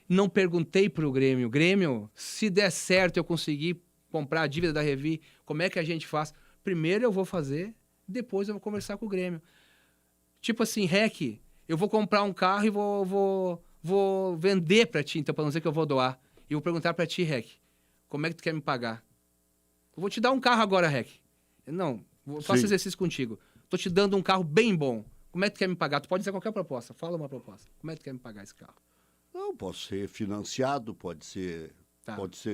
[SPEAKER 2] Não perguntei pro Grêmio. Grêmio, se der certo eu conseguir comprar a dívida da Revi, como é que a gente faz? Primeiro eu vou fazer, depois eu vou conversar com o Grêmio. Tipo assim, Rec, eu vou comprar um carro e vou vender para ti, então, para não dizer que eu vou doar. E vou perguntar para ti, Rec, como é que tu quer me pagar? Eu vou te dar um carro agora, Rec. Não, faço exercício contigo. Tô te dando um carro bem bom. Como é que tu quer me pagar? Tu pode dizer qualquer proposta. Fala uma proposta. Como é que tu quer me pagar esse carro?
[SPEAKER 1] Não, pode ser financiado, pode ser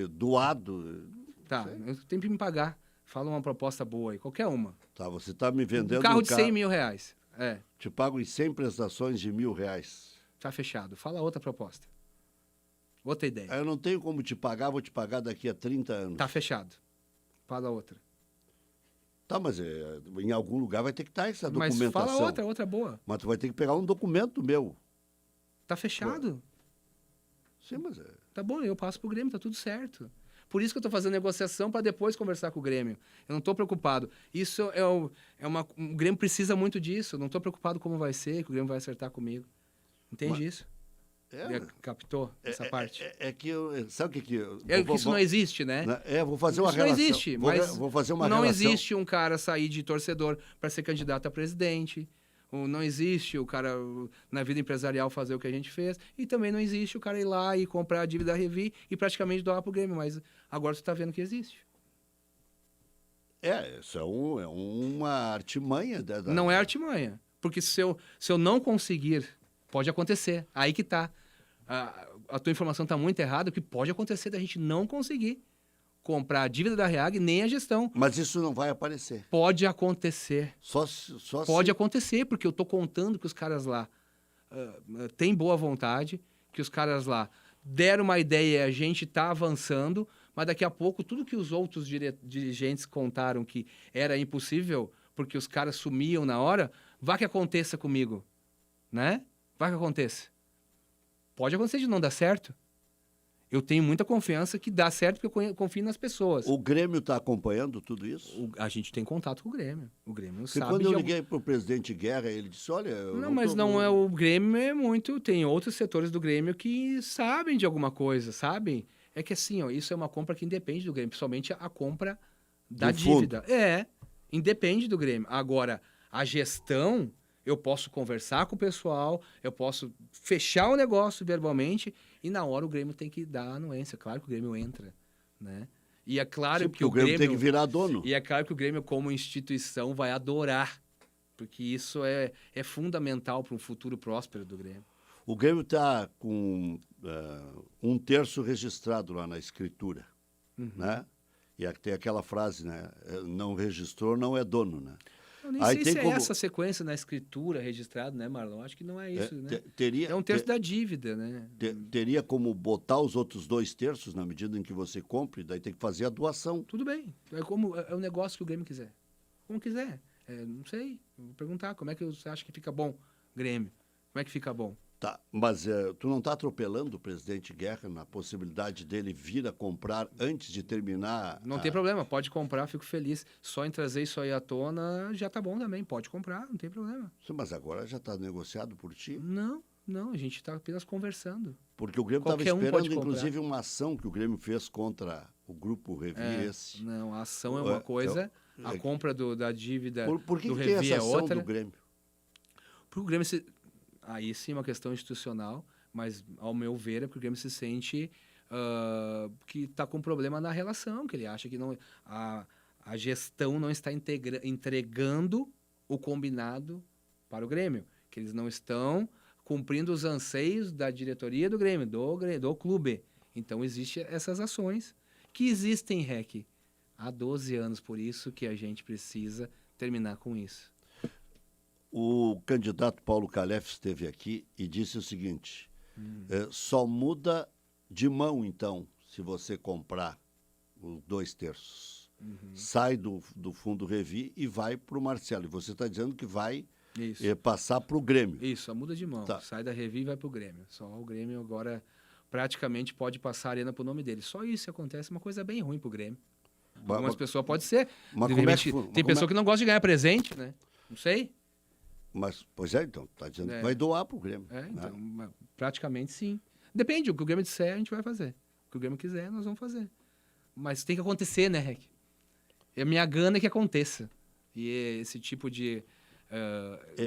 [SPEAKER 1] doado.
[SPEAKER 2] Tá, eu tenho que me pagar. Fala uma proposta boa aí, qualquer uma.
[SPEAKER 1] Tá, você está me vendendo
[SPEAKER 2] um carro de 100 mil reais.
[SPEAKER 1] Te pago em 100 prestações de R$1.000.
[SPEAKER 2] Tá fechado. Fala outra proposta. Outra ideia.
[SPEAKER 1] Eu não tenho como te pagar, vou te pagar daqui a 30 anos.
[SPEAKER 2] Tá fechado. Fala outra.
[SPEAKER 1] Tá, mas em algum lugar vai ter que estar essa
[SPEAKER 2] Mas
[SPEAKER 1] documentação.
[SPEAKER 2] fala outra boa.
[SPEAKER 1] Mas tu vai ter que pegar um documento meu.
[SPEAKER 2] Tá fechado.
[SPEAKER 1] Sim, mas...
[SPEAKER 2] Tá bom, eu passo pro Grêmio, tá tudo certo. Por isso que eu tô fazendo negociação para depois conversar com o Grêmio. Eu não tô preocupado. Isso o Grêmio precisa muito disso. Eu não tô preocupado como vai ser, que o Grêmio vai acertar comigo. Entende isso? Captou essa parte?
[SPEAKER 1] Que eu... Sabe o que eu...
[SPEAKER 2] Que isso não existe, né?
[SPEAKER 1] Vou fazer uma relação.
[SPEAKER 2] Isso não existe, mas
[SPEAKER 1] vou fazer uma
[SPEAKER 2] não
[SPEAKER 1] relação.
[SPEAKER 2] existe um cara sair de torcedor para ser candidato a presidente. Não existe o cara, na vida empresarial, fazer o que a gente fez. E também não existe o cara ir lá e comprar a dívida da Revi e praticamente doar pro Grêmio. Mas agora você está vendo que existe.
[SPEAKER 1] Isso é uma artimanha.
[SPEAKER 2] Não é artimanha. Porque se eu não conseguir, pode acontecer. Aí que tá. A tua informação está muito errada, porque pode acontecer da gente não conseguir comprar a dívida da REAG nem a gestão.
[SPEAKER 1] Mas isso não vai aparecer.
[SPEAKER 2] Pode acontecer. Pode
[SPEAKER 1] se...
[SPEAKER 2] acontecer, porque eu estou contando que os caras lá têm boa vontade, que os caras lá deram uma ideia e a gente está avançando, mas daqui a pouco tudo que os outros dirigentes contaram que era impossível, porque os caras sumiam na hora, vai que aconteça comigo, né? Vai que aconteça. Pode acontecer de não dar certo. Eu tenho muita confiança que dá certo porque eu confio nas pessoas.
[SPEAKER 1] O Grêmio está acompanhando tudo isso?
[SPEAKER 2] A gente tem contato com o Grêmio. O Grêmio
[SPEAKER 1] porque
[SPEAKER 2] sabe.
[SPEAKER 1] Quando eu liguei para o presidente Guerra, ele disse, olha...
[SPEAKER 2] Não é o Grêmio, é muito... Tem outros setores do Grêmio que sabem de alguma coisa, sabem? É que assim, isso é uma compra que independe do Grêmio, principalmente a compra da dívida. Independe do Grêmio. Agora, a gestão... Eu posso conversar com o pessoal, eu posso fechar o negócio verbalmente e na hora o Grêmio tem que dar a anuência. Claro que o Grêmio entra, né? E é claro que o Grêmio
[SPEAKER 1] tem que virar dono.
[SPEAKER 2] E é claro que o Grêmio, como instituição, vai adorar, porque isso é fundamental para um futuro próspero do Grêmio.
[SPEAKER 1] O Grêmio está com 1/3 registrado lá na escritura, né? E tem aquela frase, né? Não registrou, não é dono, né?
[SPEAKER 2] Eu nem sei se é essa sequência na escritura registrada, né, Marlon? Acho que não é isso, né?
[SPEAKER 1] É
[SPEAKER 2] 1/3 da dívida, né?
[SPEAKER 1] Teria como botar os outros 2/3 na medida em que você compre, daí tem que fazer a doação.
[SPEAKER 2] Tudo bem. É o negócio que o Grêmio quiser. Como quiser. Não sei. Vou perguntar como é que você acha que fica bom, Grêmio? Como é que fica bom?
[SPEAKER 1] Tá, mas tu não está atropelando o presidente Guerra na possibilidade dele vir a comprar antes de terminar?
[SPEAKER 2] Não tem problema, pode comprar, fico feliz. Só em trazer isso aí à tona já tá bom também, pode comprar, não tem problema.
[SPEAKER 1] Sim, mas agora já está negociado por ti?
[SPEAKER 2] Não, a gente está apenas conversando.
[SPEAKER 1] Porque o Grêmio estava esperando, inclusive, uma ação que o Grêmio fez contra o Grupo Revi.
[SPEAKER 2] Não, a ação é uma coisa, a compra da dívida
[SPEAKER 1] por que
[SPEAKER 2] do
[SPEAKER 1] tem
[SPEAKER 2] Revi
[SPEAKER 1] essa
[SPEAKER 2] é
[SPEAKER 1] ação
[SPEAKER 2] outra.
[SPEAKER 1] do Grêmio?
[SPEAKER 2] Pro Grêmio aí sim é uma questão institucional, mas ao meu ver é porque o Grêmio se sente que está com problema na relação, que ele acha que não, a gestão não está entregando o combinado para o Grêmio, que eles não estão cumprindo os anseios da diretoria do Grêmio, do clube. Então existem essas ações que existem, REC, há 12 anos, por isso que a gente precisa terminar com isso.
[SPEAKER 1] O candidato Paulo Calef esteve aqui e disse o seguinte, só muda de mão, então, se você comprar os 2/3. Sai do fundo Revi e vai para o Marcelo. E você está dizendo que vai passar para o Grêmio.
[SPEAKER 2] Isso, só muda de mão. Tá. Sai da Revi e vai para o Grêmio. Só o Grêmio agora praticamente pode passar a arena para o nome dele. Só isso acontece, uma coisa bem ruim para o Grêmio. Algumas pessoas pode ser. Tem pessoa que não gosta de ganhar presente, né? Não sei.
[SPEAKER 1] Mas, pois então, está dizendo que vai doar para o Grêmio.
[SPEAKER 2] Então, praticamente sim. Depende, o que o Grêmio disser, a gente vai fazer. O que o Grêmio quiser, nós vamos fazer. Mas tem que acontecer, né, Rec? A minha gana é que aconteça. E esse tipo de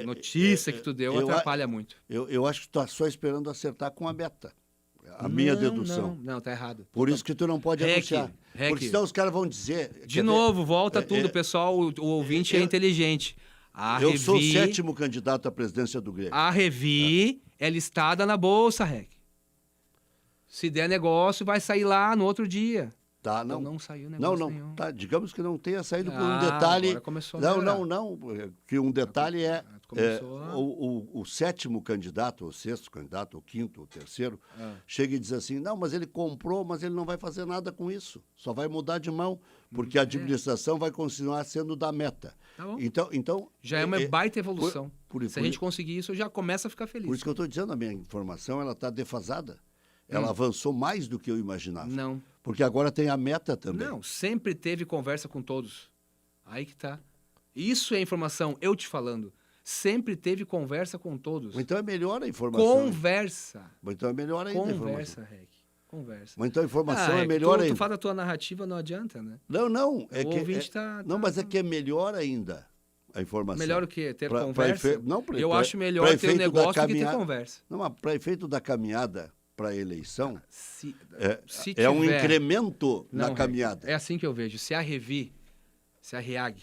[SPEAKER 2] notícia que tu deu atrapalha muito.
[SPEAKER 1] Eu acho que tu está só esperando acertar com a meta. Minha dedução.
[SPEAKER 2] Não, tá errado.
[SPEAKER 1] Por isso que tu não pode anunciar. Porque senão os caras vão dizer...
[SPEAKER 2] De novo, volta tudo, pessoal, o ouvinte é inteligente.
[SPEAKER 1] Eu sou o 7º candidato à presidência do Grêmio.
[SPEAKER 2] A Revi é listada na Bolsa, Rec. Se der negócio, vai sair lá no outro dia.
[SPEAKER 1] Tá, não.
[SPEAKER 2] Então não saiu
[SPEAKER 1] Não,
[SPEAKER 2] negócio
[SPEAKER 1] não.
[SPEAKER 2] nenhum.
[SPEAKER 1] Tá, digamos que não tenha saído por um
[SPEAKER 2] Ah,
[SPEAKER 1] detalhe.
[SPEAKER 2] agora começou a
[SPEAKER 1] Não,
[SPEAKER 2] melhorar.
[SPEAKER 1] não, não. Que um detalhe
[SPEAKER 2] Começou a-
[SPEAKER 1] o sétimo candidato, o sexto candidato, o quinto, o terceiro, chega e diz assim: não, mas ele comprou, mas ele não vai fazer nada com isso. Só vai mudar de mão, porque a administração vai continuar sendo da Meta.
[SPEAKER 2] Tá bom.
[SPEAKER 1] Então
[SPEAKER 2] Já é uma baita evolução.
[SPEAKER 1] por-
[SPEAKER 2] Se a gente conseguir isso, eu já começo a ficar feliz.
[SPEAKER 1] por isso que eu estou dizendo, a minha informação ela está defasada. Ela avançou mais do que eu imaginava.
[SPEAKER 2] Não.
[SPEAKER 1] Porque agora tem a Meta também.
[SPEAKER 2] Não, sempre teve conversa com todos. Aí que tá. Isso é informação, eu te falando. Sempre teve conversa com todos.
[SPEAKER 1] Então é melhor a informação.
[SPEAKER 2] Conversa.
[SPEAKER 1] Então é melhor ainda a informação.
[SPEAKER 2] Conversa, Rec. Conversa.
[SPEAKER 1] Mas então a informação é
[SPEAKER 2] que
[SPEAKER 1] melhor
[SPEAKER 2] tu
[SPEAKER 1] ainda.
[SPEAKER 2] fala a tua narrativa, não adianta, né?
[SPEAKER 1] Não.
[SPEAKER 2] O ouvinte tá-
[SPEAKER 1] Não,
[SPEAKER 2] tá-
[SPEAKER 1] mas é que é melhor ainda a informação.
[SPEAKER 2] Melhor o quê? Ter
[SPEAKER 1] Pra-
[SPEAKER 2] conversa?
[SPEAKER 1] pra efe- não, pra-
[SPEAKER 2] eu
[SPEAKER 1] pra-
[SPEAKER 2] acho melhor
[SPEAKER 1] pra
[SPEAKER 2] ter um
[SPEAKER 1] efeito da
[SPEAKER 2] negócio do que ter
[SPEAKER 1] caminhada-
[SPEAKER 2] conversa.
[SPEAKER 1] Não, mas para efeito da caminhada para a eleição,
[SPEAKER 2] Se
[SPEAKER 1] é um
[SPEAKER 2] tiver-
[SPEAKER 1] incremento
[SPEAKER 2] Não,
[SPEAKER 1] na
[SPEAKER 2] Rec,
[SPEAKER 1] caminhada.
[SPEAKER 2] É assim que eu vejo. Se a Revi, se a REAG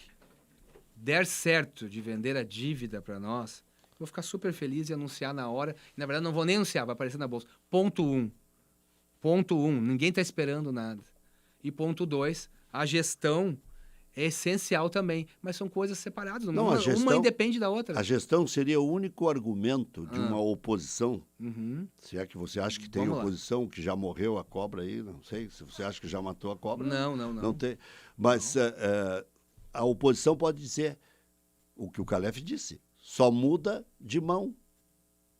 [SPEAKER 2] der certo de vender a dívida para nós, eu vou ficar super feliz e anunciar na hora. Na verdade, não vou nem anunciar, vai aparecer na bolsa. Ponto 1. Ponto 1. Ninguém está esperando nada. E ponto 2, a gestão é essencial também. Mas são coisas separadas.
[SPEAKER 1] Não,
[SPEAKER 2] uma,
[SPEAKER 1] a gestão-
[SPEAKER 2] uma independe da outra.
[SPEAKER 1] A gestão seria o único argumento de uma oposição.
[SPEAKER 2] Uhum.
[SPEAKER 1] Se é que você acha que tem
[SPEAKER 2] Vamos lá.
[SPEAKER 1] oposição, que já morreu a cobra aí, não sei. Se você acha que já matou a cobra.
[SPEAKER 2] Não.
[SPEAKER 1] Não tem. Mas a oposição pode dizer o que o Calef disse: só muda de mão,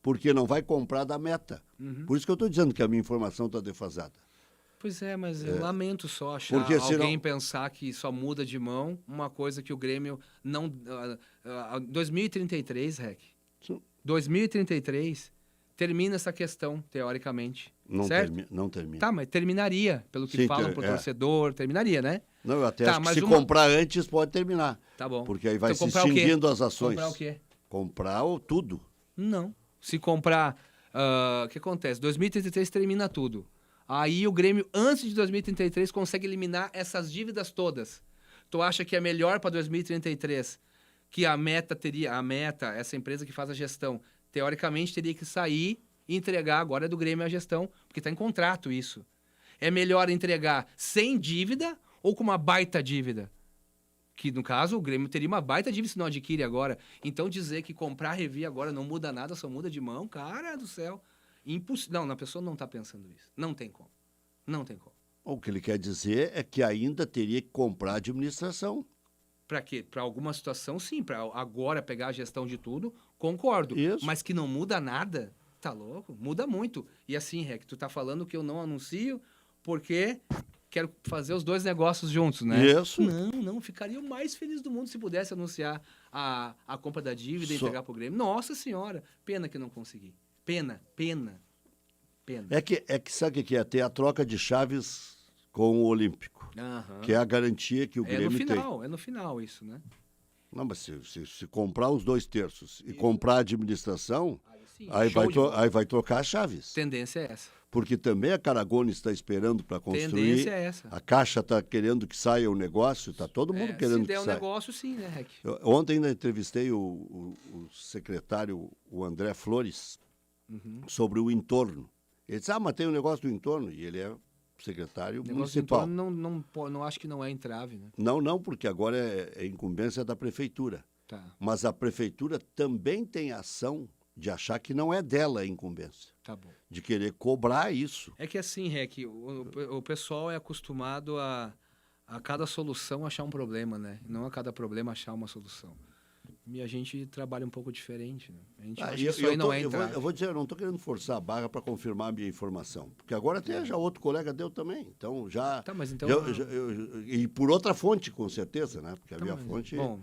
[SPEAKER 1] porque não vai comprar da Meta.
[SPEAKER 2] Uhum.
[SPEAKER 1] Por isso que eu estou dizendo que a minha informação está defasada.
[SPEAKER 2] Pois é, mas eu lamento só achar
[SPEAKER 1] Porque
[SPEAKER 2] alguém
[SPEAKER 1] senão-
[SPEAKER 2] pensar que só muda de mão uma coisa que o Grêmio não... 2033, Rec.
[SPEAKER 1] Sim.
[SPEAKER 2] 2033 termina essa questão, teoricamente.
[SPEAKER 1] Não,
[SPEAKER 2] certo?
[SPEAKER 1] não termina.
[SPEAKER 2] Tá, mas terminaria, pelo que
[SPEAKER 1] Sim,
[SPEAKER 2] falam pro torcedor, terminaria, né?
[SPEAKER 1] Não, eu até
[SPEAKER 2] Tá,
[SPEAKER 1] acho que
[SPEAKER 2] mas
[SPEAKER 1] se
[SPEAKER 2] uma-
[SPEAKER 1] comprar antes pode terminar.
[SPEAKER 2] Tá bom.
[SPEAKER 1] Porque aí vai
[SPEAKER 2] Então,
[SPEAKER 1] se
[SPEAKER 2] comprar o quê?
[SPEAKER 1] extinguindo as ações.
[SPEAKER 2] Comprar o quê?
[SPEAKER 1] Comprar tudo.
[SPEAKER 2] Não. Se comprar... o que acontece? 2033 termina tudo. Aí o Grêmio, antes de 2033, consegue eliminar essas dívidas todas. Tu acha que é melhor para 2033 que a Meta, essa empresa que faz a gestão, teoricamente teria que sair e entregar, agora é do Grêmio a gestão, porque está em contrato isso. É melhor entregar sem dívida ou com uma baita dívida? Que, no caso, o Grêmio teria uma baita dívida se não adquire agora. Então, dizer que comprar a Revi agora não muda nada, só muda de mão, cara do céu. Não, a pessoa não está pensando isso. Não tem como. Não tem como.
[SPEAKER 1] O que ele quer dizer é que ainda teria que comprar a administração.
[SPEAKER 2] Para quê? Para alguma situação, sim. Para agora pegar a gestão de tudo, concordo.
[SPEAKER 1] Isso.
[SPEAKER 2] Mas que não muda nada, tá louco? Muda muito. E assim, Rec, tu tá falando que eu não anuncio porque quero fazer os dois negócios juntos, né?
[SPEAKER 1] Isso.
[SPEAKER 2] Não. Ficaria o mais feliz do mundo se pudesse anunciar a compra da dívida e
[SPEAKER 1] Só-
[SPEAKER 2] entregar pro Grêmio. Nossa Senhora, pena que não consegui. Pena.
[SPEAKER 1] É que sabe o que é? Ter a troca de chaves com o Olímpico,
[SPEAKER 2] Aham.
[SPEAKER 1] que é a garantia que o
[SPEAKER 2] É
[SPEAKER 1] Grêmio
[SPEAKER 2] no
[SPEAKER 1] tem.
[SPEAKER 2] final, é no final isso, né?
[SPEAKER 1] Não, mas se comprar os 2/3 e comprar a administração,
[SPEAKER 2] Sim,
[SPEAKER 1] aí
[SPEAKER 2] show
[SPEAKER 1] vai,
[SPEAKER 2] de bola.
[SPEAKER 1] aí vai trocar as chaves.
[SPEAKER 2] Tendência é essa.
[SPEAKER 1] Porque também a Caragone está esperando para construir.
[SPEAKER 2] Tendência é essa.
[SPEAKER 1] A Caixa está querendo que saia o negócio, está todo mundo querendo
[SPEAKER 2] se der
[SPEAKER 1] que
[SPEAKER 2] um
[SPEAKER 1] saia.
[SPEAKER 2] negócio, sim, né, Rec?
[SPEAKER 1] Ontem ainda entrevistei o secretário, o André Flores,
[SPEAKER 2] Uhum.
[SPEAKER 1] sobre o entorno. Ele disse, mas tem um negócio do entorno, e ele é secretário
[SPEAKER 2] Negócio
[SPEAKER 1] municipal.
[SPEAKER 2] então não acho que não é entrave, né?
[SPEAKER 1] Não, porque agora é incumbência da prefeitura.
[SPEAKER 2] Tá,
[SPEAKER 1] Mas a prefeitura também tem ação de achar que não é dela a incumbência,
[SPEAKER 2] tá bom.
[SPEAKER 1] de querer cobrar isso.
[SPEAKER 2] É que assim, Rec, o pessoal é acostumado a cada solução achar um problema, né? Não a cada problema achar uma solução. E a gente trabalha um pouco diferente, né? A gente acha que isso aí não é entrave.
[SPEAKER 1] eu vou dizer, eu não estou querendo forçar a barra para confirmar a minha informação, porque agora até já outro colega deu também, então já...
[SPEAKER 2] Tá, mas então-
[SPEAKER 1] e por outra fonte, com certeza, né? Porque a
[SPEAKER 2] Tá,
[SPEAKER 1] minha
[SPEAKER 2] mas-
[SPEAKER 1] fonte...
[SPEAKER 2] Bom,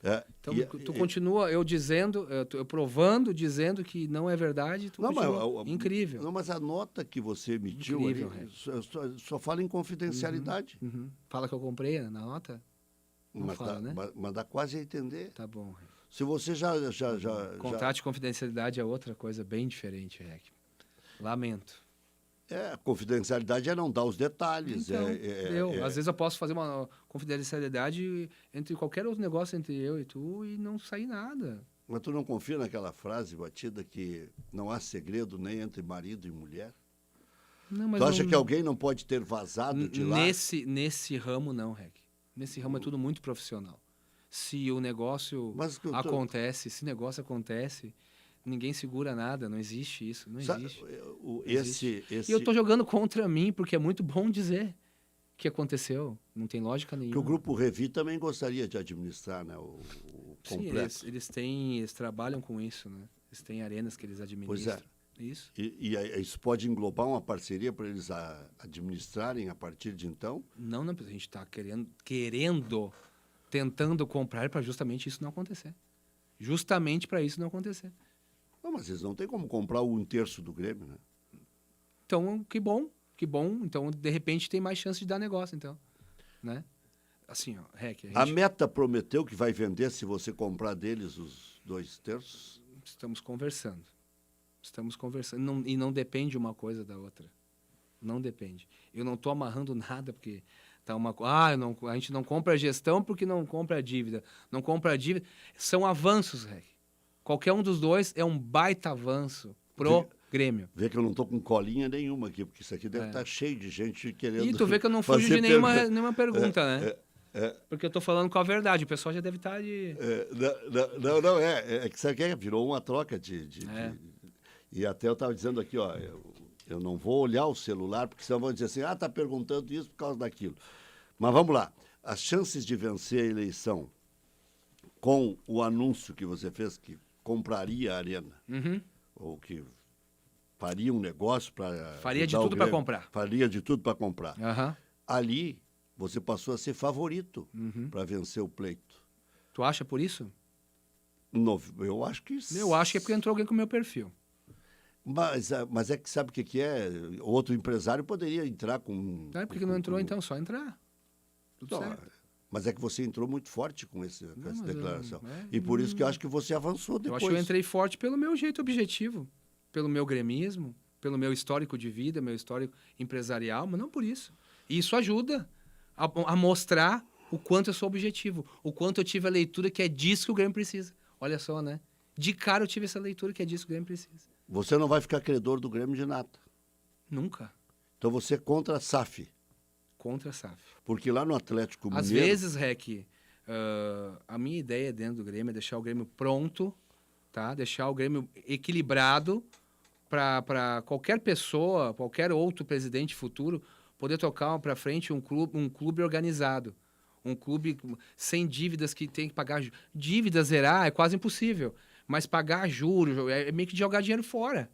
[SPEAKER 1] é,
[SPEAKER 2] então
[SPEAKER 1] e-
[SPEAKER 2] tu continua eu dizendo, eu provando, dizendo que não é verdade, tu
[SPEAKER 1] Não, mas,
[SPEAKER 2] continua. Incrível.
[SPEAKER 1] Não, mas a nota que você emitiu
[SPEAKER 2] Incrível,
[SPEAKER 1] ali
[SPEAKER 2] Reg.
[SPEAKER 1] só fala em confidencialidade.
[SPEAKER 2] Uhum. Fala que eu comprei na nota? Não
[SPEAKER 1] Mas,
[SPEAKER 2] fala, né?
[SPEAKER 1] mas dá quase a entender.
[SPEAKER 2] Tá bom, Rec.
[SPEAKER 1] Se você já
[SPEAKER 2] Contrato de confidencialidade é outra coisa bem diferente, Rec. Lamento.
[SPEAKER 1] a confidencialidade é não dar os detalhes.
[SPEAKER 2] Então, às vezes eu posso fazer uma confidencialidade entre qualquer outro negócio entre eu e tu e não sair nada.
[SPEAKER 1] Mas tu não confia naquela frase batida que não há segredo nem entre marido e mulher?
[SPEAKER 2] Não, mas
[SPEAKER 1] Tu acha
[SPEAKER 2] não-
[SPEAKER 1] que alguém não pode ter vazado de lá?
[SPEAKER 2] Nesse ramo, não, Rec. Nesse ramo é tudo muito profissional. Se o negócio
[SPEAKER 1] Mas que eu tô-
[SPEAKER 2] acontece, se negócio acontece, ninguém segura nada, não existe isso, não
[SPEAKER 1] Sa-
[SPEAKER 2] existe.
[SPEAKER 1] o-
[SPEAKER 2] Não existe.
[SPEAKER 1] esse,
[SPEAKER 2] E eu tô jogando contra mim, porque é muito bom dizer que aconteceu. Não tem lógica
[SPEAKER 1] que o
[SPEAKER 2] nenhuma.
[SPEAKER 1] Grupo Revi também gostaria de administrar, né, o
[SPEAKER 2] Sim,
[SPEAKER 1] complexo.
[SPEAKER 2] eles trabalham com isso, né? Eles têm arenas que eles administram. Isso.
[SPEAKER 1] Isso pode englobar uma parceria para eles administrarem a partir de então?
[SPEAKER 2] Não, a gente está tentando comprar para justamente isso não acontecer. Justamente para isso não acontecer.
[SPEAKER 1] Não, mas eles não têm como comprar um terço do Grêmio, né?
[SPEAKER 2] Então, que bom. Então, de repente, tem mais chance de dar negócio, então. Né? Assim, ó, Rec,
[SPEAKER 1] A Meta prometeu que vai vender se você comprar deles os 2/3?
[SPEAKER 2] estamos conversando. E não depende uma coisa da outra. Não depende. Eu não estou amarrando nada, porque tá a gente não compra a gestão porque não compra a dívida. Não compra a dívida. São avanços, Rec. Qualquer um dos dois é um baita avanço pro Grêmio.
[SPEAKER 1] Vê que eu não estou com colinha nenhuma aqui, porque isso aqui deve estar cheio de gente querendo.
[SPEAKER 2] E tu vê que eu não fujo
[SPEAKER 1] fazer
[SPEAKER 2] de nenhuma pergunta, né?
[SPEAKER 1] É.
[SPEAKER 2] Porque eu tô falando com a verdade. O pessoal já deve estar de...
[SPEAKER 1] Não, é que sabe o que é? Virou uma troca
[SPEAKER 2] É.
[SPEAKER 1] E até eu estava dizendo aqui, ó, eu não vou olhar o celular, porque senão vão dizer assim, tá perguntando isso por causa daquilo. Mas vamos lá. As chances de vencer a eleição com o anúncio que você fez que compraria a Arena, ou que faria um negócio para...
[SPEAKER 2] Faria de tudo para comprar.
[SPEAKER 1] Faria de tudo para comprar.
[SPEAKER 2] Aham.
[SPEAKER 1] Ali, você passou a ser favorito para vencer o pleito.
[SPEAKER 2] Tu acha por isso?
[SPEAKER 1] Eu acho que...
[SPEAKER 2] Eu acho que é porque entrou alguém com o meu perfil.
[SPEAKER 1] Mas é que sabe o que é? Outro empresário poderia entrar com...
[SPEAKER 2] Não, por que não entrou, então? Só entrar. Tudo
[SPEAKER 1] Não,
[SPEAKER 2] certo.
[SPEAKER 1] mas é que você entrou muito forte com essa
[SPEAKER 2] mas
[SPEAKER 1] declaração.
[SPEAKER 2] eu-
[SPEAKER 1] E por isso que eu acho que você avançou
[SPEAKER 2] Eu
[SPEAKER 1] depois.
[SPEAKER 2] acho que eu entrei forte pelo meu jeito objetivo, pelo meu gremismo, pelo meu histórico de vida, meu histórico empresarial, mas não por isso. E isso ajuda a mostrar o quanto eu sou objetivo, o quanto eu tive a leitura que é disso que o Grêmio precisa. Olha só, né? De cara eu tive essa leitura que é disso que o Grêmio precisa.
[SPEAKER 1] Você não vai ficar credor do Grêmio de nada.
[SPEAKER 2] Nunca.
[SPEAKER 1] Então você é contra a SAF.
[SPEAKER 2] Contra a SAF.
[SPEAKER 1] Porque lá no Atlético
[SPEAKER 2] Às
[SPEAKER 1] Mineiro...
[SPEAKER 2] vezes, Rec, a minha ideia dentro do Grêmio é deixar o Grêmio pronto, tá? Deixar o Grêmio equilibrado para qualquer pessoa, qualquer outro presidente futuro poder tocar para frente um clube organizado. Um clube sem dívidas que tem que pagar... Dívida zerar é quase impossível, mas pagar juros é meio que jogar dinheiro fora,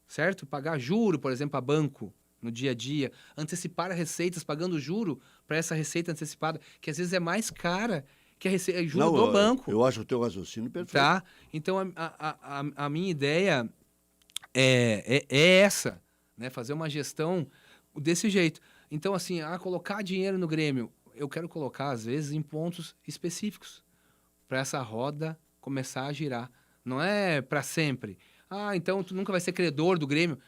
[SPEAKER 2] certo? Pagar juro, por exemplo, a banco no dia a dia, antecipar receitas pagando juro para essa receita antecipada, que às vezes é mais cara que a receita, juro do banco.
[SPEAKER 1] Eu acho o teu raciocínio perfeito.
[SPEAKER 2] Tá? Então, a minha ideia é essa, né? Fazer uma gestão desse jeito. Então, assim, colocar dinheiro no Grêmio, eu quero colocar, às vezes, em pontos específicos, para essa roda começar a girar. Não é para sempre. Então tu nunca vai ser credor do Grêmio.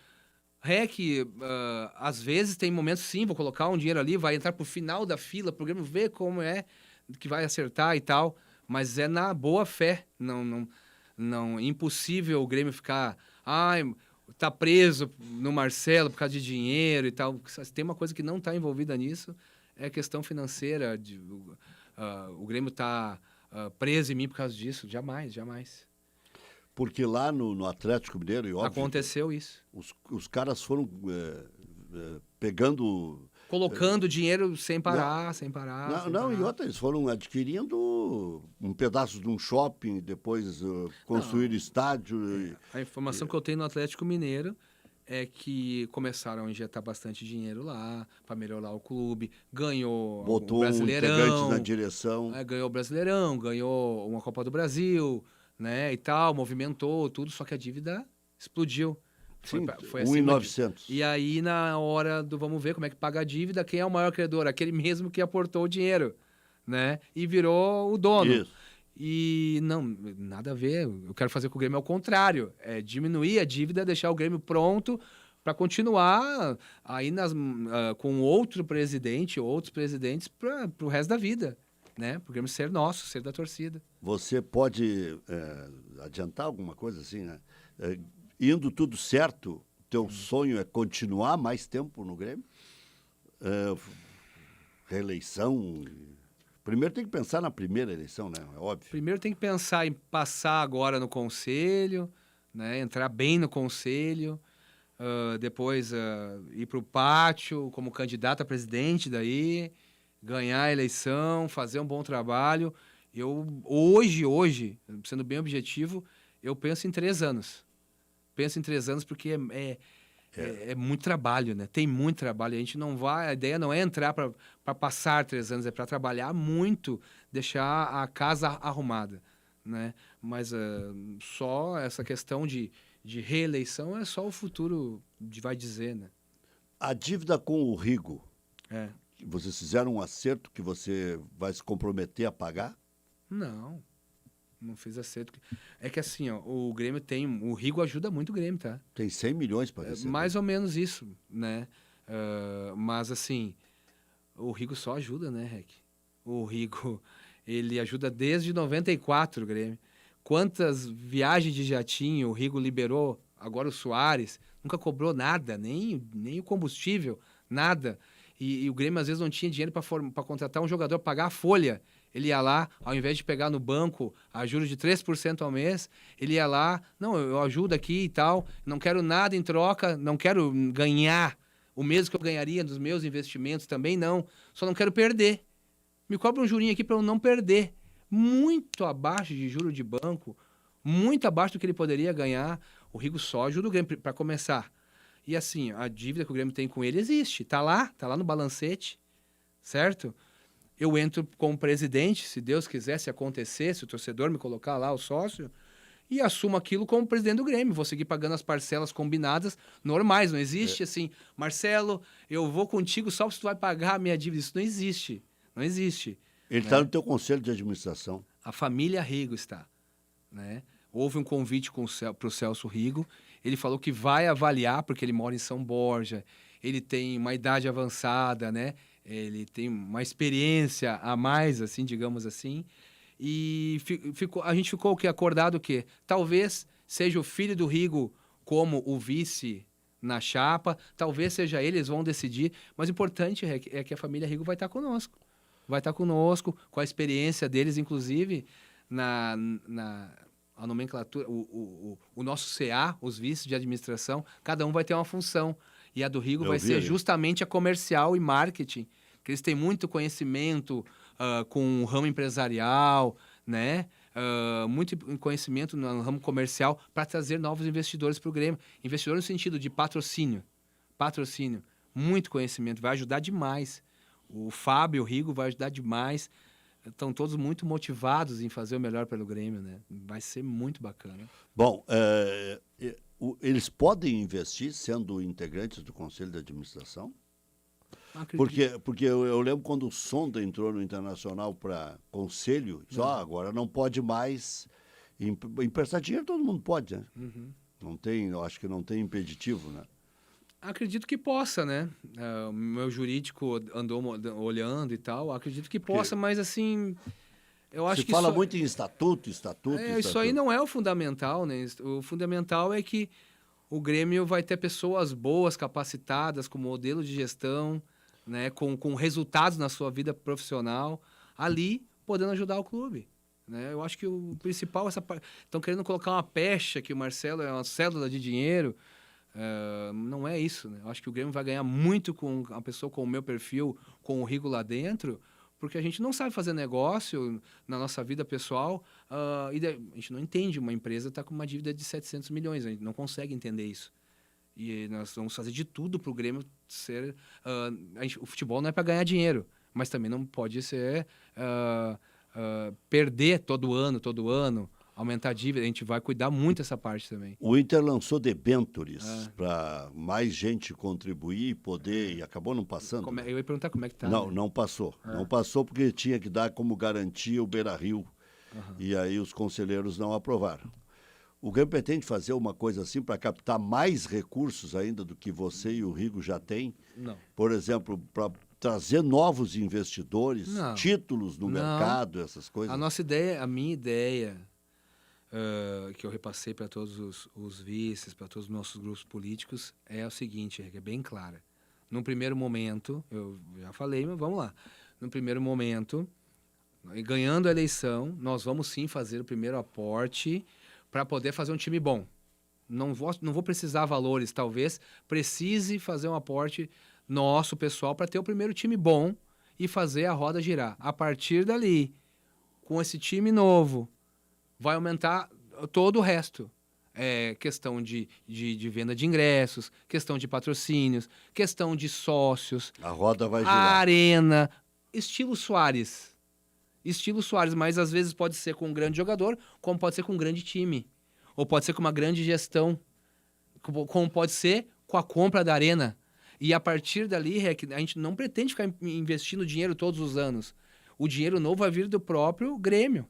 [SPEAKER 2] Às vezes tem momentos, sim, vou colocar um dinheiro ali, vai entrar pro final da fila, pro Grêmio ver como é que vai acertar e tal, mas é na boa fé. Não, impossível o Grêmio ficar, tá preso no Marcelo por causa de dinheiro e tal. Tem uma coisa que não está envolvida nisso, é a questão financeira. O Grêmio tá preso em mim por causa disso. Jamais.
[SPEAKER 1] Porque lá no Atlético Mineiro, e óbvio,
[SPEAKER 2] Aconteceu isso.
[SPEAKER 1] Os caras foram pegando...
[SPEAKER 2] Colocando dinheiro sem parar.
[SPEAKER 1] E outra, eles foram adquirindo um pedaço de um shopping, depois construir estádio.
[SPEAKER 2] A informação que eu tenho no Atlético Mineiro é que começaram a injetar bastante dinheiro lá para melhorar o clube, ganhou
[SPEAKER 1] Botou
[SPEAKER 2] o Brasileirão,
[SPEAKER 1] integrantes na direção.
[SPEAKER 2] Ganhou o Brasileirão, ganhou uma Copa do Brasil, né, e tal, movimentou tudo, só que a dívida explodiu.
[SPEAKER 1] Sim,
[SPEAKER 2] Foi
[SPEAKER 1] 1.900.
[SPEAKER 2] E aí, na hora do vamos ver como é que paga a dívida, quem é o maior credor? Aquele mesmo que aportou o dinheiro, né? E virou o dono.
[SPEAKER 1] Isso.
[SPEAKER 2] E não, nada a ver. Eu quero fazer com o Grêmio ao contrário. É diminuir a dívida, deixar o Grêmio pronto para continuar aí com outro presidente, outros presidentes para o resto da vida, né? Para o Grêmio ser nosso, ser da torcida.
[SPEAKER 1] Você pode adiantar alguma coisa assim, né? Indo tudo certo, teu sonho é continuar mais tempo no Grêmio? Reeleição? Primeiro tem que pensar na primeira eleição, né? É óbvio.
[SPEAKER 2] Primeiro tem que pensar em passar agora no conselho, né? Entrar bem no conselho, depois ir para o pátio como candidato a presidente daí, ganhar a eleição, fazer um bom trabalho. Eu, hoje, sendo bem objetivo, eu penso em 3 anos. Penso em 3 anos porque é muito trabalho, né? Tem muito trabalho. A gente não vai... A ideia não é entrar para passar 3 anos, é para trabalhar muito, deixar a casa arrumada, né? Mas só essa questão de reeleição é só o futuro vai dizer, né?
[SPEAKER 1] A dívida com o Rigo,
[SPEAKER 2] É.
[SPEAKER 1] vocês fizeram um acerto que você vai se comprometer a pagar?
[SPEAKER 2] Não fiz acerto. É que assim, ó, o Grêmio tem... O Rigo ajuda muito o Grêmio, tá?
[SPEAKER 1] Tem 100 milhões para receber.
[SPEAKER 2] Mais ou menos isso, né? Mas assim, o Rigo só ajuda, né, Rec? O Rigo, ele ajuda desde 94 o Grêmio. Quantas viagens de jatinho o Rigo liberou? Agora o Soares nunca cobrou nada, nem o combustível, nada. E o Grêmio às vezes não tinha dinheiro para contratar um jogador, pagar a folha. Ele ia lá, ao invés de pegar no banco a juros de 3% ao mês, ele ia lá, não, eu ajudo aqui e tal, não quero nada em troca, não quero ganhar o mesmo que eu ganharia dos meus investimentos, também não, só não quero perder. Me cobra um jurinho aqui para eu não perder. Muito abaixo de juro de banco, muito abaixo do que ele poderia ganhar. O Rigo só ajuda o Grêmio para começar. E assim, a dívida que o Grêmio tem com ele existe, tá lá no balancete, certo? Eu entro como presidente, se Deus quiser, se acontecer, se o torcedor me colocar lá, o sócio, e assumo aquilo como presidente do Grêmio. Vou seguir pagando as parcelas combinadas normais. Não existe assim, Marcelo, eu vou contigo só se tu vai pagar a minha dívida. Isso não existe. Não existe.
[SPEAKER 1] Ele está no teu conselho de administração.
[SPEAKER 2] A família Rigo está, né? Houve um convite para o Celso Rigo. Ele falou que vai avaliar, porque ele mora em São Borja, ele tem uma idade avançada, né? Ele tem uma experiência a mais, assim, digamos assim. E a gente ficou acordado que talvez seja o filho do Rigo como o vice na chapa, talvez seja ele, eles vão decidir. Mas o importante é que a família Rigo vai estar conosco. Vai estar conosco, com a experiência deles, inclusive, a nomenclatura, o nosso CA, os vices de administração, cada um vai ter uma função. E a do Rigo vai ser justamente a comercial e marketing, que eles têm muito conhecimento com o ramo empresarial, né? Muito conhecimento no ramo comercial para trazer novos investidores para o Grêmio. Investidor no sentido de patrocínio. Patrocínio. Muito conhecimento. Vai ajudar demais. O Fábio e o Rigo vai ajudar demais. Estão todos muito motivados em fazer o melhor pelo Grêmio, né? Vai ser muito bacana.
[SPEAKER 1] Bom, eles podem investir sendo integrantes do Conselho de Administração? Porque eu lembro quando o Sonda entrou no Internacional para conselho, só agora não pode mais emprestar dinheiro, todo mundo pode, né?
[SPEAKER 2] Uhum.
[SPEAKER 1] Não tem, eu acho que não tem impeditivo, né?
[SPEAKER 2] Acredito que possa, né? O meu jurídico andou olhando e tal. Acredito que possa, mas assim, eu acho que
[SPEAKER 1] se fala muito em estatuto.
[SPEAKER 2] Isso aí não é o fundamental, né? O fundamental é que o Grêmio vai ter pessoas boas, capacitadas, com modelo de gestão, né? Com resultados na sua vida profissional, ali podendo ajudar o clube. Né? Eu acho que o principal... Estão querendo colocar uma pecha que o Marcelo é uma cédula de dinheiro. Não é isso, né? Eu acho que o Grêmio vai ganhar muito com uma pessoa com o meu perfil, com o Rigo lá dentro, porque a gente não sabe fazer negócio na nossa vida pessoal e a gente não entende. Uma empresa está com uma dívida de 700 milhões, a gente não consegue entender isso. E nós vamos fazer de tudo para o Grêmio ser... o futebol não é para ganhar dinheiro, mas também não pode ser perder todo ano, aumentar a dívida. A gente vai cuidar muito dessa parte também.
[SPEAKER 1] O Inter lançou debentures para mais gente contribuir e poder, e acabou não passando.
[SPEAKER 2] Eu ia perguntar como é que está.
[SPEAKER 1] Não passou. Não passou porque tinha que dar como garantia o Beira-Rio. E aí os conselheiros não aprovaram. O Grêmio pretende fazer uma coisa assim para captar mais recursos ainda do que você e o Rigo já têm?
[SPEAKER 2] Não.
[SPEAKER 1] Por exemplo, para trazer novos investidores, títulos no mercado, essas coisas?
[SPEAKER 2] A minha ideia... que eu repassei para todos os vices, para todos os nossos grupos políticos, é o seguinte, é bem clara. Num primeiro momento, eu já falei, mas vamos lá. No primeiro momento, ganhando a eleição, nós vamos sim fazer o primeiro aporte para poder fazer um time bom. Não vou precisar valores, talvez precise fazer um aporte nosso, pessoal, para ter o primeiro time bom e fazer a roda girar. A partir dali, com esse time novo, vai aumentar todo o resto. Questão de venda de ingressos, questão de patrocínios, questão de sócios.
[SPEAKER 1] A roda vai
[SPEAKER 2] A
[SPEAKER 1] girar.
[SPEAKER 2] arena, estilo Soares. Estilo Soares, mas às vezes pode ser com um grande jogador, como pode ser com um grande time. Ou pode ser com uma grande gestão, como pode ser com a compra da arena. E a partir dali, a gente não pretende ficar investindo dinheiro todos os anos. O dinheiro novo vai vir do próprio Grêmio.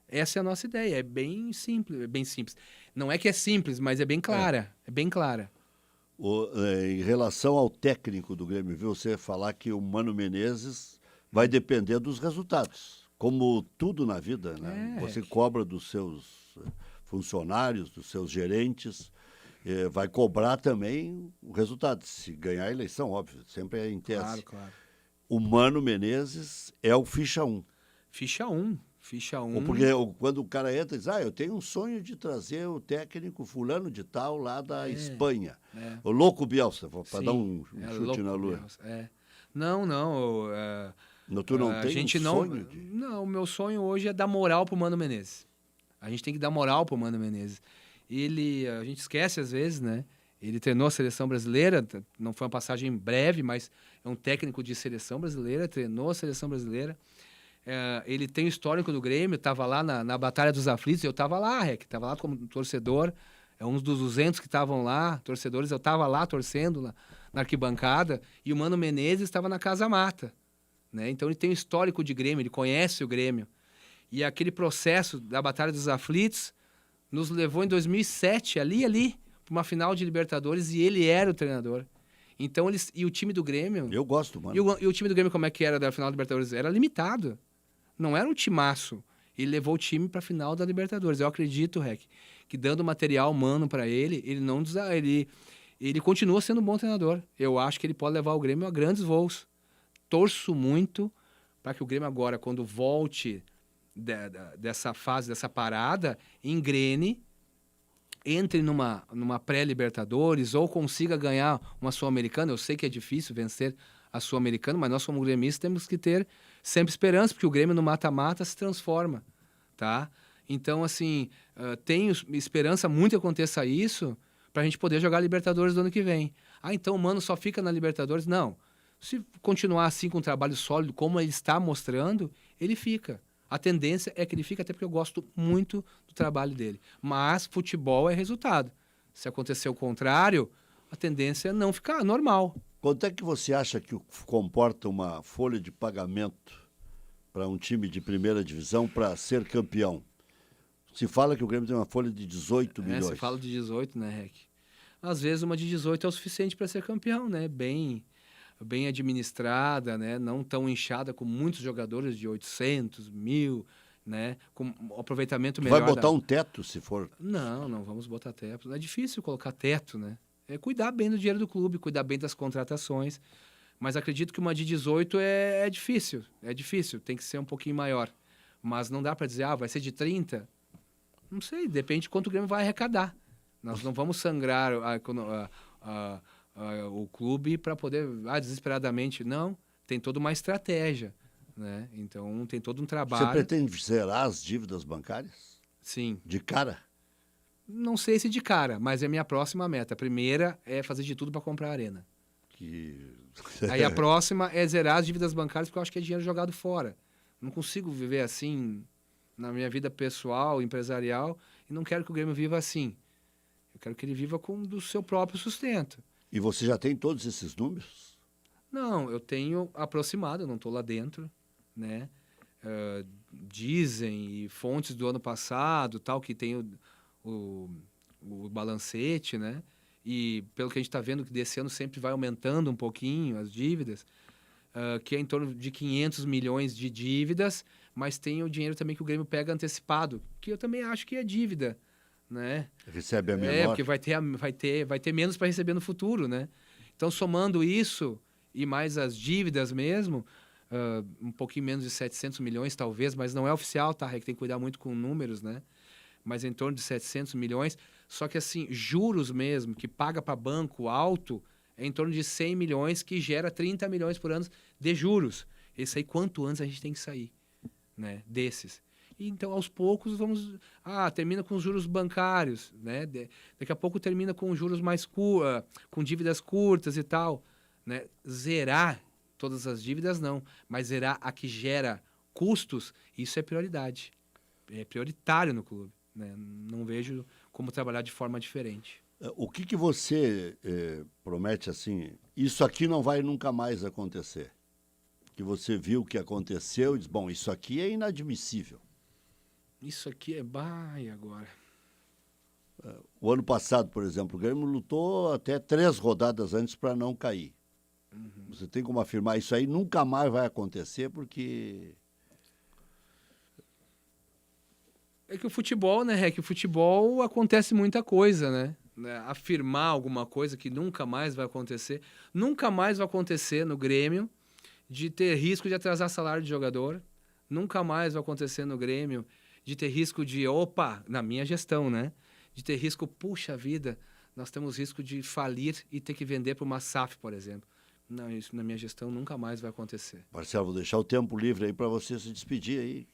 [SPEAKER 2] Essa é a nossa ideia. É bem simples. Não é que é simples, mas é bem clara. É bem clara.
[SPEAKER 1] Em relação ao técnico do Grêmio, viu você falar que o Mano Menezes vai depender dos resultados. Como tudo na vida, né? Você cobra dos seus funcionários, dos seus gerentes, vai cobrar também o resultado. Se ganhar a eleição, óbvio, sempre é em tese.
[SPEAKER 2] Claro.
[SPEAKER 1] O Mano Menezes é o ficha 1.
[SPEAKER 2] Ficha 1.
[SPEAKER 1] Porque quando o cara entra, diz, eu tenho um sonho de trazer o técnico fulano de tal lá da Espanha. O louco Bielsa, para dar um chute na lua.
[SPEAKER 2] Não.
[SPEAKER 1] Tu não tem um sonho?
[SPEAKER 2] Não, o meu sonho hoje é dar moral pro Mano Menezes. A gente tem que dar moral pro Mano Menezes. A gente esquece às vezes, né? Ele treinou a seleção brasileira, não foi uma passagem breve, mas é um técnico de seleção brasileira, treinou a seleção brasileira. Ele tem o histórico do Grêmio, estava lá na Batalha dos Aflitos, eu estava lá, estava lá como torcedor, é um dos 200 que estavam lá, torcedores, eu estava lá torcendo na arquibancada, e o Mano Menezes estava na Casa Mata, né? Então ele tem o histórico de Grêmio, ele conhece o Grêmio. E aquele processo da Batalha dos Aflitos nos levou em 2007, ali, para uma final de Libertadores, e ele era o treinador. Então, e o time do Grêmio...
[SPEAKER 1] Eu gosto, mano.
[SPEAKER 2] E o time do Grêmio, como é que era da final da Libertadores? Era limitado. Não era um timaço. Ele levou o time para a final da Libertadores. Eu acredito, que dando material humano para ele, ele continua sendo um bom treinador. Eu acho que ele pode levar o Grêmio a grandes voos. Torço muito para que o Grêmio agora, quando volte dessa fase, dessa parada, engrene, entre numa pré-Libertadores ou consiga ganhar uma Sul-Americana. Eu sei que é difícil vencer a Sul-Americana, mas nós como gremistas temos que ter sempre esperança, porque o Grêmio no mata-mata se transforma, tá? Então, assim, tenho esperança muito que aconteça isso para a gente poder jogar Libertadores do ano que vem. Então o Mano só fica na Libertadores? Não. Se continuar assim com um trabalho sólido, como ele está mostrando, ele fica. A tendência é que ele fique, até porque eu gosto muito do trabalho dele. Mas futebol é resultado. Se acontecer o contrário, a tendência é não ficar normal.
[SPEAKER 1] Quanto é que você acha que comporta uma folha de pagamento para um time de primeira divisão para ser campeão? Se fala que o Grêmio tem uma folha de 18 milhões.
[SPEAKER 2] Se fala de 18, né, Rec? Às vezes uma de 18 é o suficiente para ser campeão, né? Bem administrada, né? Não tão inchada com muitos jogadores de 800, 1.000, né? Com aproveitamento melhor.
[SPEAKER 1] Vai botar um teto, se for?
[SPEAKER 2] Não vamos botar teto. É difícil colocar teto, né? É cuidar bem do dinheiro do clube, cuidar bem das contratações. Mas acredito que uma de 18 é difícil. É difícil, tem que ser um pouquinho maior. Mas não dá para dizer, vai ser de 30? Não sei, depende de quanto o Grêmio vai arrecadar. Nós não vamos sangrar o clube para poder, desesperadamente. Não, tem toda uma estratégia, né? Então, tem todo um trabalho.
[SPEAKER 1] Você pretende zerar as dívidas bancárias?
[SPEAKER 2] Sim.
[SPEAKER 1] De cara?
[SPEAKER 2] Não sei se de cara, mas é a minha próxima meta. A primeira é fazer de tudo para comprar a arena. Aí a próxima é zerar as dívidas bancárias, porque eu acho que é dinheiro jogado fora. Não consigo viver assim na minha vida pessoal, empresarial, e não quero que o Grêmio viva assim. Eu quero que ele viva do seu próprio sustento.
[SPEAKER 1] E você já tem todos esses números?
[SPEAKER 2] Não, eu tenho aproximado, eu não estou lá dentro, né? Dizem, e fontes do ano passado, tal, que tem o balancete, né? E pelo que a gente está vendo, que desse ano sempre vai aumentando um pouquinho as dívidas. que é em torno de 500 milhões de dívidas, mas tem o dinheiro também que o Grêmio pega antecipado, que eu também acho que é dívida, né?
[SPEAKER 1] Recebe a menor.
[SPEAKER 2] Porque vai ter menos para receber no futuro, né? Então, somando isso e mais as dívidas mesmo, um pouquinho menos de 700 milhões talvez, mas não é oficial, tá? É que tem que cuidar muito com números, né? Mas em torno de 700 milhões. Só que, assim, juros mesmo, que paga para banco alto, é em torno de 100 milhões, que gera 30 milhões por ano de juros. Esse aí, quanto antes a gente tem que sair, né? Desses. E, então, aos poucos, vamos... termina com os juros bancários, né? Daqui a pouco termina com juros mais com dívidas curtas e tal, né? Zerar todas as dívidas, não. Mas zerar a que gera custos, isso é prioridade. É prioritário no clube, né? Não vejo como trabalhar de forma diferente.
[SPEAKER 1] O que você promete assim, isso aqui não vai nunca mais acontecer? Que você viu que aconteceu e diz, bom, isso aqui é inadmissível.
[SPEAKER 2] Isso aqui e agora?
[SPEAKER 1] O ano passado, por exemplo, o Grêmio lutou até 3 rodadas antes para não cair. Uhum. Você tem como afirmar isso aí nunca mais vai acontecer porque...
[SPEAKER 2] É que o futebol, né? É que o futebol acontece muita coisa, né? Afirmar alguma coisa que nunca mais vai acontecer. Nunca mais vai acontecer no Grêmio de ter risco de atrasar salário de jogador. Nunca mais vai acontecer no Grêmio de ter risco de, na minha gestão, né? De ter risco, puxa vida, nós temos risco de falir e ter que vender para uma SAF, por exemplo. Não, isso na minha gestão nunca mais vai acontecer.
[SPEAKER 1] Marcelo, vou deixar o tempo livre aí para você se despedir aí.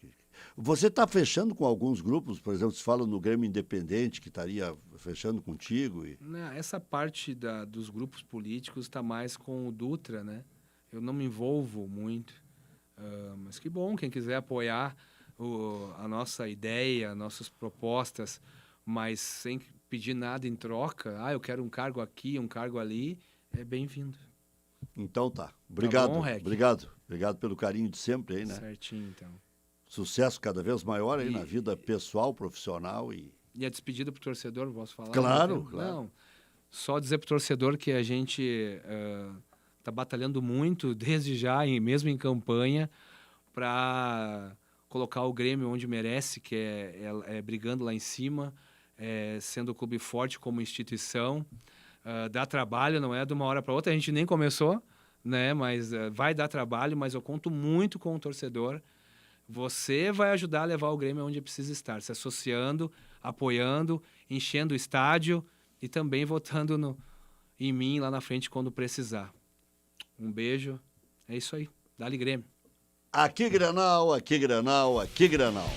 [SPEAKER 1] Você está fechando com alguns grupos, por exemplo, se fala no Grêmio Independente, que estaria fechando contigo?
[SPEAKER 2] Não, essa parte dos grupos políticos está mais com o Dutra, né? Eu não me envolvo muito, mas que bom, quem quiser apoiar a nossa ideia, nossas propostas, mas sem pedir nada em troca, eu quero um cargo aqui, um cargo ali, é bem-vindo.
[SPEAKER 1] Então tá. Obrigado.
[SPEAKER 2] Tá bom, Rec?
[SPEAKER 1] Obrigado pelo carinho de sempre aí, né?
[SPEAKER 2] Certinho, então.
[SPEAKER 1] Sucesso cada vez maior aí na vida pessoal, profissional e...
[SPEAKER 2] E a despedida pro torcedor, posso falar?
[SPEAKER 1] Claro.
[SPEAKER 2] Não, só dizer pro torcedor que a gente tá batalhando muito, desde já, mesmo em campanha, para colocar o Grêmio onde merece, que é brigando lá em cima, sendo o clube forte como instituição. Dá trabalho, não é de uma hora para outra, a gente nem começou, né? Mas vai dar trabalho, mas eu conto muito com o torcedor. Você vai ajudar a levar o Grêmio onde precisa estar, se associando, apoiando, enchendo o estádio e também votando em mim lá na frente quando precisar. Um beijo, é isso aí, dá-lhe Grêmio.
[SPEAKER 1] Aqui Grenal, aqui Grenal, aqui Grenal.